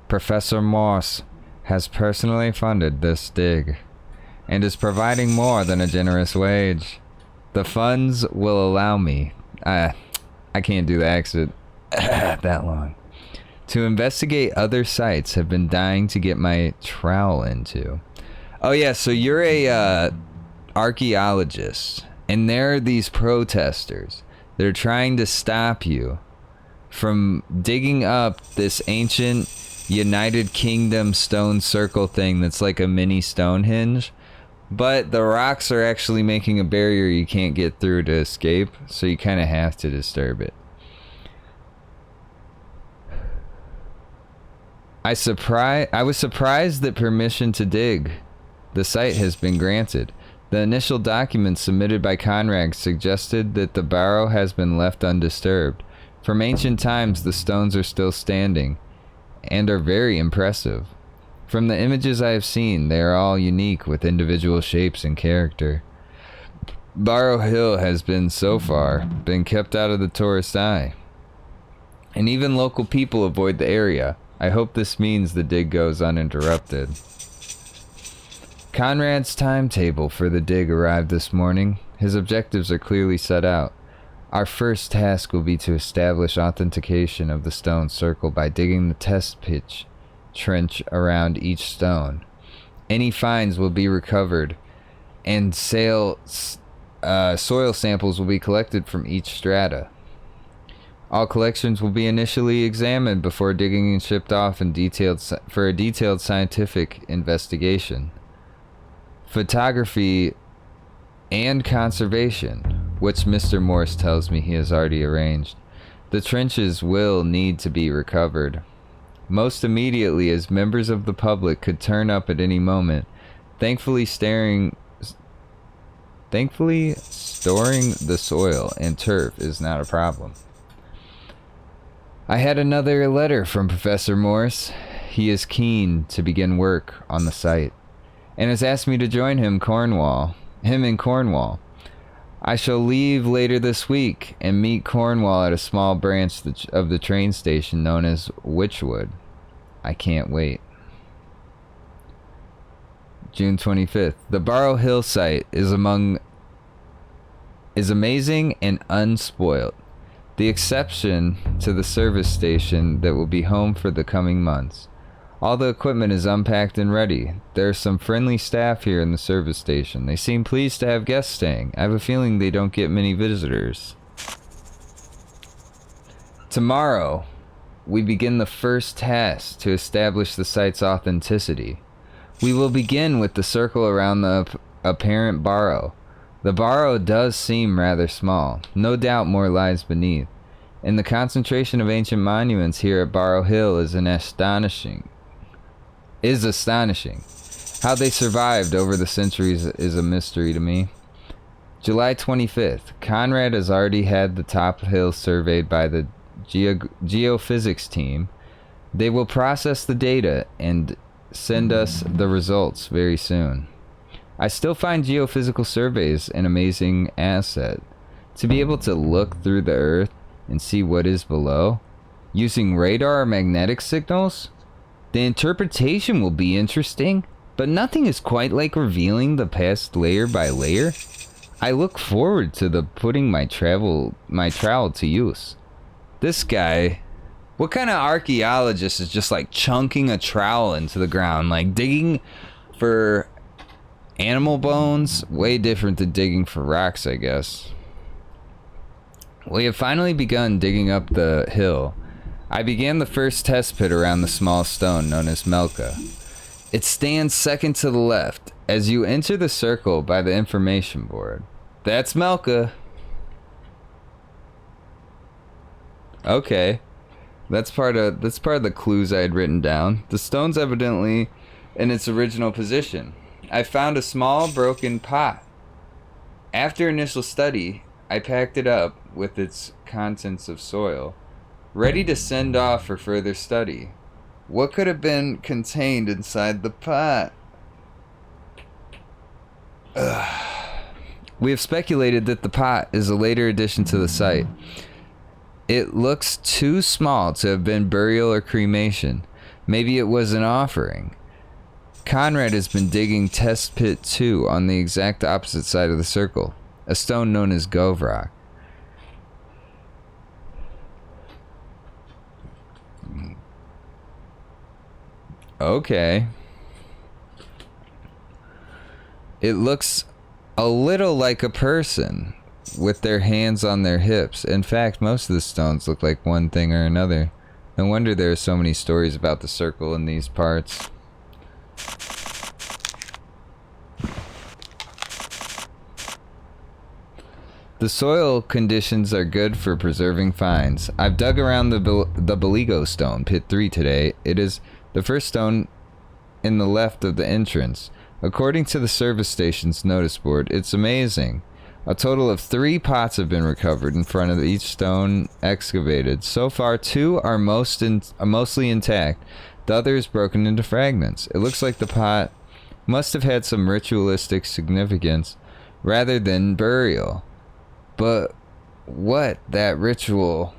Professor Morse has personally funded this dig and is providing more than a generous wage. The funds will allow me, I can't do the exit that long, to investigate other sites have been dying to get my trowel into. Oh yeah, so you're a archaeologist, and there are these protesters that are trying to stop you from digging up this ancient United Kingdom stone circle thing that's like a mini Stonehenge, but the rocks are actually making a barrier you can't get through to escape, so you kind of have to disturb it. I was surprised that permission to dig the site has been granted. The initial documents submitted by Conrad suggested that the barrow has been left undisturbed. From ancient times, the stones are still standing and are very impressive. From the images I have seen, they are all unique with individual shapes and character. Barrow Hill has been, so far, been kept out of the tourist eye, and even local people avoid the area. I hope this means the dig goes uninterrupted. Conrad's timetable for the dig arrived this morning. His objectives are clearly set out. Our first task will be to establish authentication of the stone circle by digging the test pitch trench around each stone. Any finds will be recovered, and soil samples will be collected from each strata. All collections will be initially examined before digging and shipped off for a detailed scientific investigation. Photography and conservation, which Mr. Morse tells me he has already arranged. The trenches will need to be recovered most immediately, as members of the public could turn up at any moment. Thankfully, storing the soil and turf is not a problem. I had another letter from Professor Morse. He is keen to begin work on the site and has asked me to join him in Cornwall. I shall leave later this week and meet Cornwall at a small branch of the train station known as Witchwood. I can't wait. June 25th. The Barrow Hill site is amazing and unspoilt. The exception to the service station that will be home for the coming months. All the equipment is unpacked and ready. There's some friendly staff here in the service station. They seem pleased to have guests staying. I have a feeling they don't get many visitors. Tomorrow, we begin the first task to establish the site's authenticity. We will begin with the circle around the apparent barrow. The barrow does seem rather small. No doubt more lies beneath. And the concentration of ancient monuments here at Barrow Hill is astonishing. How they survived over the centuries is a mystery to me. July 25th. Conrad has already had the top hill surveyed by the geophysics team. They will process the data and send us the results very soon. I still find geophysical surveys an amazing asset. To be able to look through the earth and see what is below, using radar or magnetic signals, the interpretation will be interesting, but nothing is quite like revealing the past layer by layer. I look forward to putting my trowel to use. This guy, what kind of archaeologist is just like chunking a trowel into the ground, like digging for animal bones? Way different than digging for rocks, I guess. We have finally begun digging up the hill. I began the first test pit around the small stone known as Melka. It stands second to the left as you enter the circle by the information board. That's Melka. Okay. That's part of the clues I had written down. The stone's evidently in its original position. I found a small broken pot. After initial study, I packed it up with its contents of soil, ready to send off for further study. What could have been contained inside the pot? We have speculated that the pot is a later addition to the site. It looks too small to have been burial or cremation. Maybe it was an offering. Conrad has been digging test pit 2 on the exact opposite side of the circle, a stone known as Gove Rock. Okay. It looks a little like a person with their hands on their hips. In fact, most of the stones look like one thing or another. No wonder there are so many stories about the circle in these parts. The soil conditions are good for preserving finds. I've dug around the Beligo stone, pit 3 today. It is the first stone in the left of the entrance. According to the service station's notice board, it's amazing. A total of 3 pots have been recovered in front of each stone excavated. So far, 2 are mostly intact. The other is broken into fragments. It looks like the pot must have had some ritualistic significance rather than burial. But what that ritual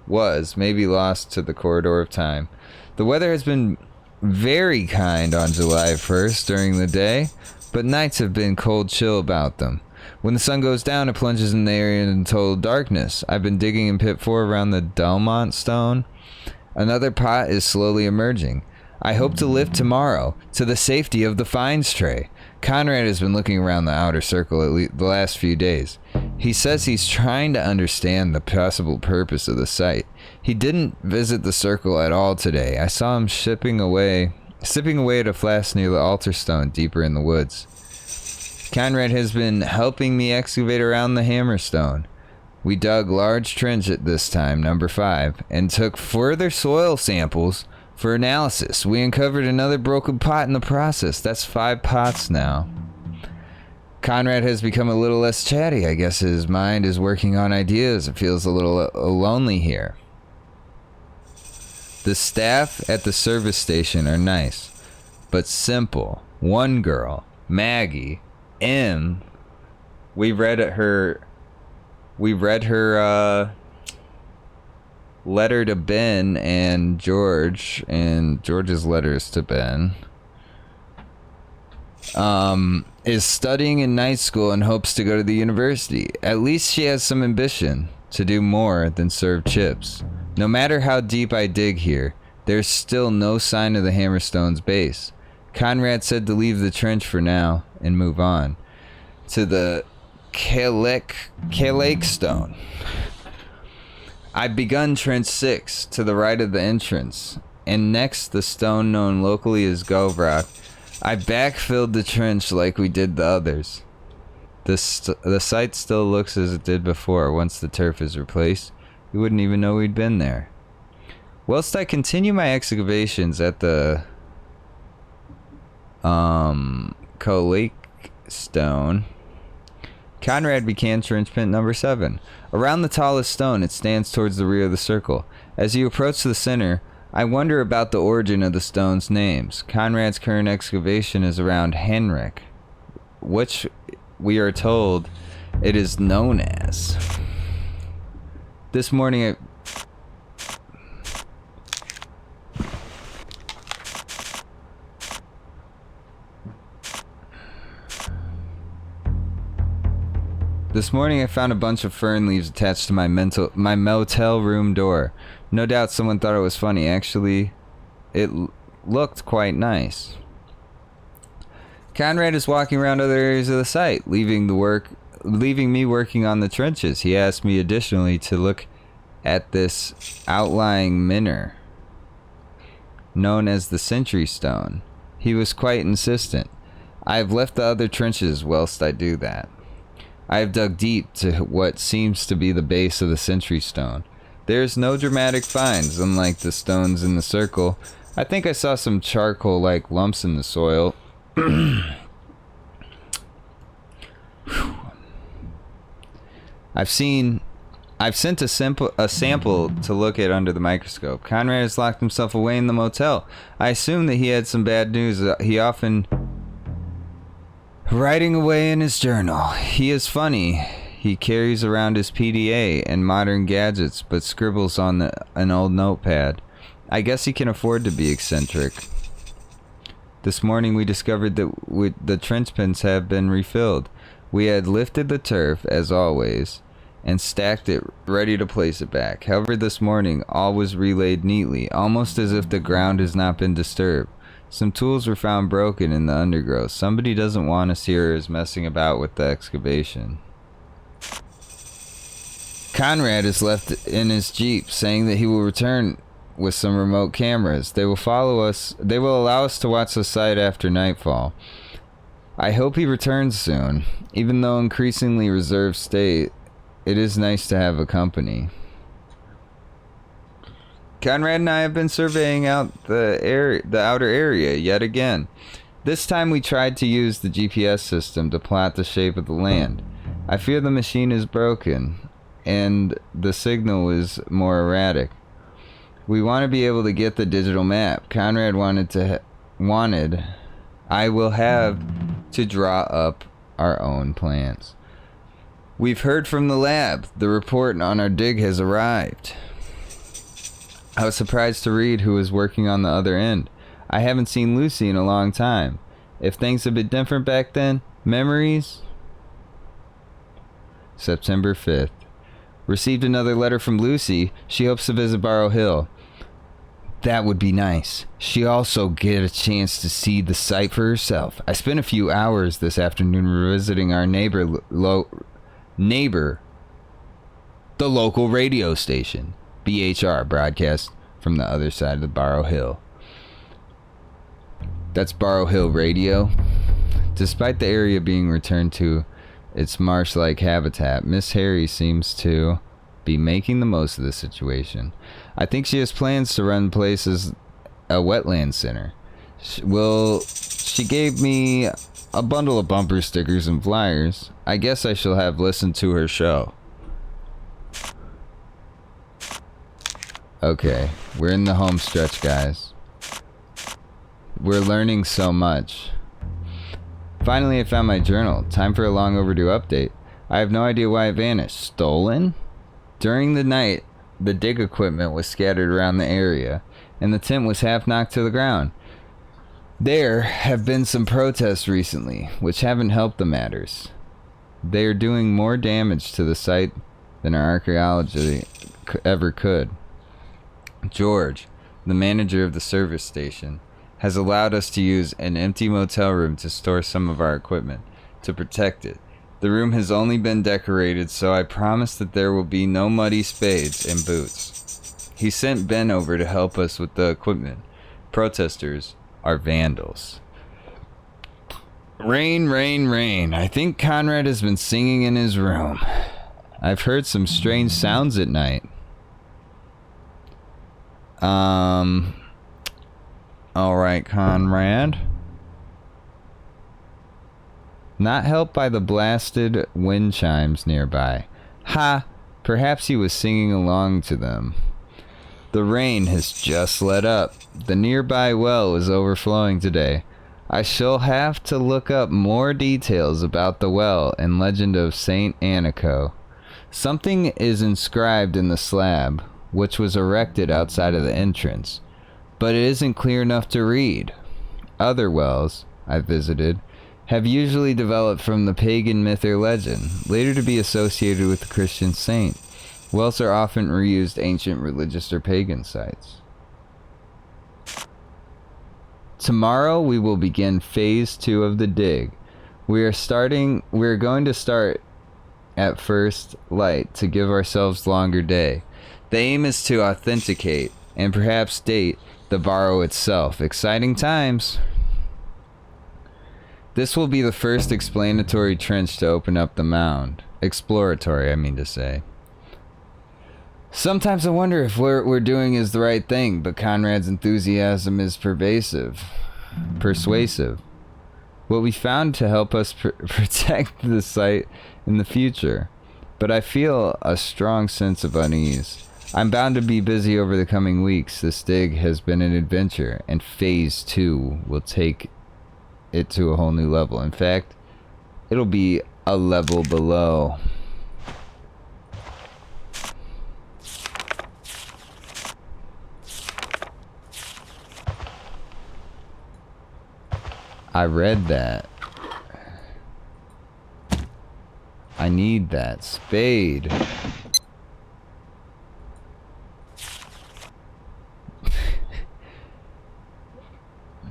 was may be lost to the corridor of time. The weather has been very kind on July 1st during the day, but nights have been cold chill about them. When the sun goes down, it plunges in the area in total darkness. I've been digging in pit 4 around the Delmont stone. Another pot is slowly emerging. I hope to live tomorrow to the safety of the finds tray. Conrad has been looking around the outer circle the last few days. He says he's trying to understand the possible purpose of the site. He didn't visit the circle at all today. I saw him sipping away at a flask near the altar stone deeper in the woods. Conrad has been helping me excavate around the hammerstone. We dug large trench at this time, number 5, and took further soil samples for analysis. We uncovered another broken pot in the process. That's 5 pots now. Conrad has become a little less chatty. I guess his mind is working on ideas. It feels a little lonely here. The staff at the service station are nice, but simple. One girl, Maggie, M. We read her letter to Ben and George, and George's letters to Ben. Is studying in night school and hopes to go to the university. At least she has some ambition to do more than serve chips. No matter how deep I dig here, There's still no sign of the Hammerstone's base. Conrad said to leave the trench for now and move on to the Kalake Stone. I've begun Trench 6 to the right of the entrance, and next the stone known locally as Govrock. I backfilled the trench like we did the others. The site still looks as it did before. Once the turf is replaced, you wouldn't even know we'd been there. Whilst I continue my excavations at the Kalake Stone, Conrad began trench pit number 7. Around the tallest stone, it stands towards the rear of the circle. As you approach the center, I wonder about the origin of the stone's names. Conrad's current excavation is around Henrik, which we are told it is known as. This morning I found a bunch of fern leaves attached to my motel room door. No doubt someone thought it was funny. Actually, it looked quite nice. Conrad is walking around other areas of the site, leaving me working on the trenches. He asked me additionally to look at this outlying minor, known as the Sentry Stone. He was quite insistent. I have left the other trenches whilst I do that. I have dug deep to what seems to be the base of the Sentry Stone. There is no dramatic finds, unlike the stones in the circle. I think I saw some charcoal-like lumps in the soil. I've sent a sample to look at under the microscope. Conrad has locked himself away in the motel. I assume that he had some bad news. He often writing away in his journal. He is funny. He carries around his PDA and modern gadgets, but scribbles on an old notepad. I guess he can afford to be eccentric. This morning we discovered that the trench pits have been refilled. We had lifted the turf, as always, and stacked it, ready to place it back. However, this morning all was relayed neatly, almost as if the ground has not been disturbed. Some tools were found broken in the undergrowth. Somebody doesn't want us here is messing about with the excavation. Conrad is left in his Jeep, saying that he will return with some remote cameras. They will allow us to watch the site after nightfall. I hope he returns soon. Even though increasingly reserved state, it is nice to have a company. Conrad and I have been surveying out the outer area yet again. This time we tried to use the GPS system to plot the shape of the land. I fear the machine is broken and the signal is more erratic. We want to be able to get the digital map. Conrad I will have to draw up our own plans. We've heard from the lab. The report on our dig has arrived. I was surprised to read who was working on the other end. I haven't seen Lucy in a long time. If things had been different back then, memories? September 5th. Received another letter from Lucy. She hopes to visit Barrow Hill. That would be nice. She also get a chance to see the site for herself. I spent a few hours this afternoon revisiting our neighbor, the local radio station. BHR, broadcast from the other side of the Barrow Hill. That's Barrow Hill Radio. Despite the area being returned to its marsh-like habitat, Miss Harry seems to be making the most of the situation. I think she has plans to run places a wetland center. She gave me a bundle of bumper stickers and flyers. I guess I shall have listened to her show. Okay, we're in the home stretch, guys. We're learning so much. Finally, I found my journal. Time for a long overdue update. I have no idea why it vanished. Stolen? During the night, the dig equipment was scattered around the area, and the tent was half knocked to the ground. There have been some protests recently, which haven't helped the matters. They are doing more damage to the site than our archaeology ever could. George, the manager of the service station, has allowed us to use an empty motel room to store some of our equipment, to protect it. The room has only been decorated, so I promise that there will be no muddy spades and boots. He sent Ben over to help us with the equipment. Protesters are vandals. Rain, rain, rain. I think Conrad has been singing in his room. I've heard some strange sounds at night. Alright, Conrad. Not helped by the blasted wind chimes nearby. Ha! Perhaps he was singing along to them. The rain has just let up. The nearby well is overflowing today. I shall have to look up more details about the well and legend of Saint Anico. Something is inscribed in the slab, which was erected outside of the entrance, but it isn't clear enough to read. Other wells I visited have usually developed from the pagan myth or legend, later to be associated with the Christian saint. Wells are often reused ancient religious or pagan sites. Tomorrow we will begin phase 2 of the dig. We are going to start at first light to give ourselves longer day. The aim is to authenticate and perhaps date the barrow itself. Exciting times. This will be the first explanatory trench to open up the mound. Exploratory, I mean to say. Sometimes I wonder if what we're doing is the right thing, but Conrad's enthusiasm is persuasive. What we found to help us protect the site in the future, but I feel a strong sense of unease. I'm bound to be busy over the coming weeks. This dig has been an adventure, and phase 2 will take it to a whole new level. In fact, it'll be a level below. I read that. I need that spade.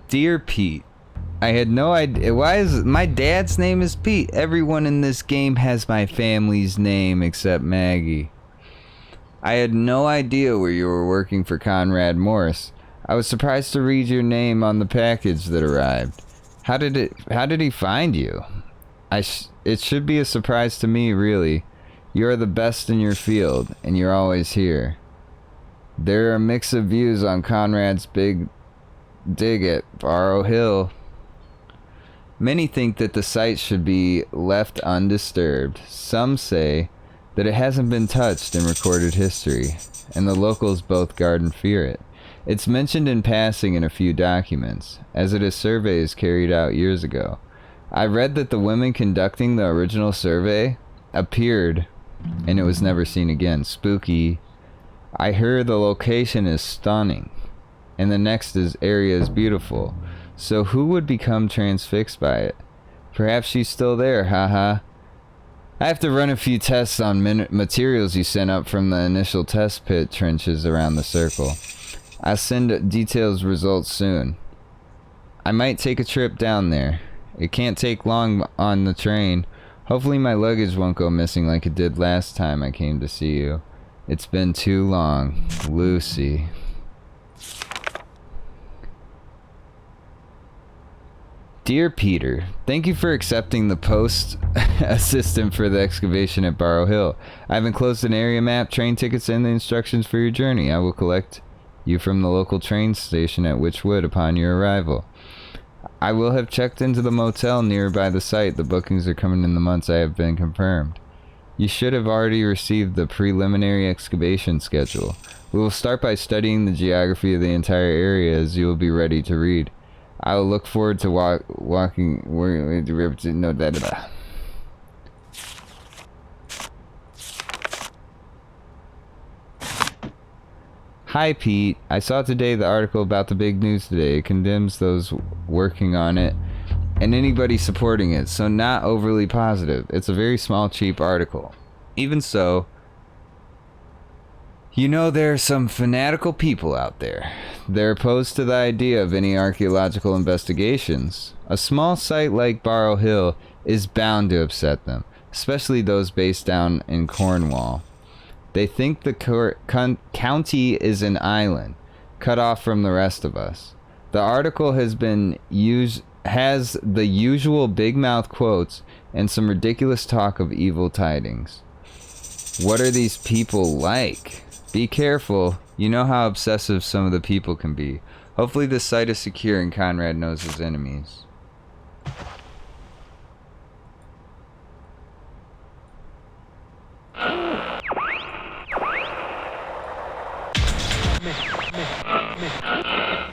Dear Pete, I had no idea. Why is my dad's name is Pete? Everyone in this game has my family's name except Maggie. I had no idea where you were working for Conrad Morse. I was surprised to read your name on the package that arrived. How did he find you? It should be a surprise to me, really. You're the best in your field, and you're always here. There are a mix of views on Conrad's big dig at Barrow Hill. Many think that the site should be left undisturbed. Some say that it hasn't been touched in recorded history, and the locals both guard and fear it. It's mentioned in passing in a few documents, as it is surveys carried out years ago. I read that the women conducting the original survey appeared, and it was never seen again. Spooky. I heard the location is stunning, and the next area is beautiful. So who would become transfixed by it? Perhaps she's still there, haha. I have to run a few tests on materials you sent up from the initial test pit trenches around the circle. I'll send details results soon. I might take a trip down there. It can't take long on the train. Hopefully my luggage won't go missing like it did last time I came to see you. It's been too long. Lucy. Dear Peter, thank you for accepting the post assistant for the excavation at Barrow Hill. I have enclosed an area map, train tickets, and the instructions for your journey. I will collect you from the local train station at Witchwood upon your arrival. I will have checked into the motel nearby the site. The bookings are coming in the months I have been confirmed. You should have already received the preliminary excavation schedule. We will start by studying the geography of the entire area as you will be ready to read. I will look forward to walking. No, da. Hi Pete, I saw today the article about the big news today. It condemns those working on it and anybody supporting it, so not overly positive. It's a very small, cheap article. Even so, You know, there are some fanatical people out there. They're opposed to the idea of any archaeological investigations. A small site like Barrow Hill is bound to upset them, especially those based down in Cornwall. They think the county is an island, cut off from the rest of us. The article has the usual big mouth quotes and some ridiculous talk of evil tidings. What are these people like? Be careful. You know how obsessive some of the people can be. Hopefully this site is secure and Conrad knows his enemies.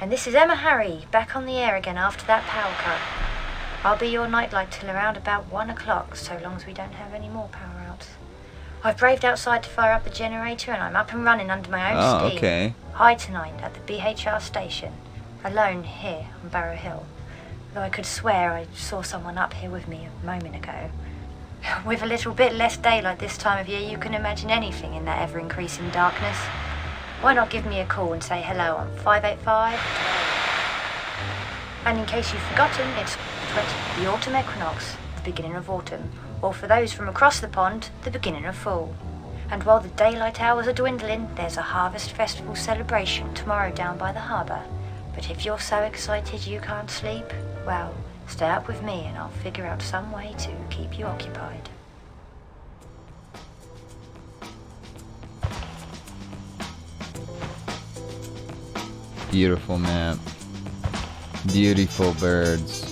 And this is Emma Harry, back on the air again after that power cut. I'll be your nightlight till around about 1 o'clock, so long as we don't have any more power outs. I've braved outside to fire up the generator and I'm up and running under my own steam. Okay. Hi tonight at the BHR station, alone here on Barrow Hill. Though I could swear I saw someone up here with me a moment ago. With a little bit less daylight this time of year, you can imagine anything in that ever-increasing darkness. Why not give me a call and say hello on 585? And in case you've forgotten, it's the autumn equinox, the beginning of autumn, or for those from across the pond, the beginning of fall. And while the daylight hours are dwindling, there's a harvest festival celebration tomorrow down by the harbour. But if you're so excited you can't sleep, well, stay up with me and I'll figure out some way to keep you occupied. Beautiful map. Beautiful birds.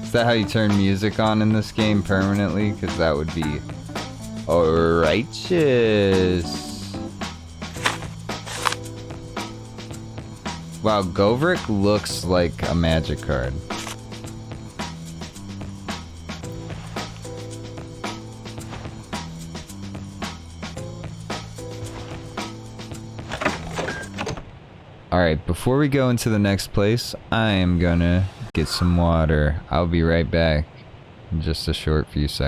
Is that how you turn music on in this game permanently? Because that would be righteous. Wow, Govrick looks like a magic card. Alright, before we go into the next place, I am gonna get some water. I'll be right back in just a short few seconds.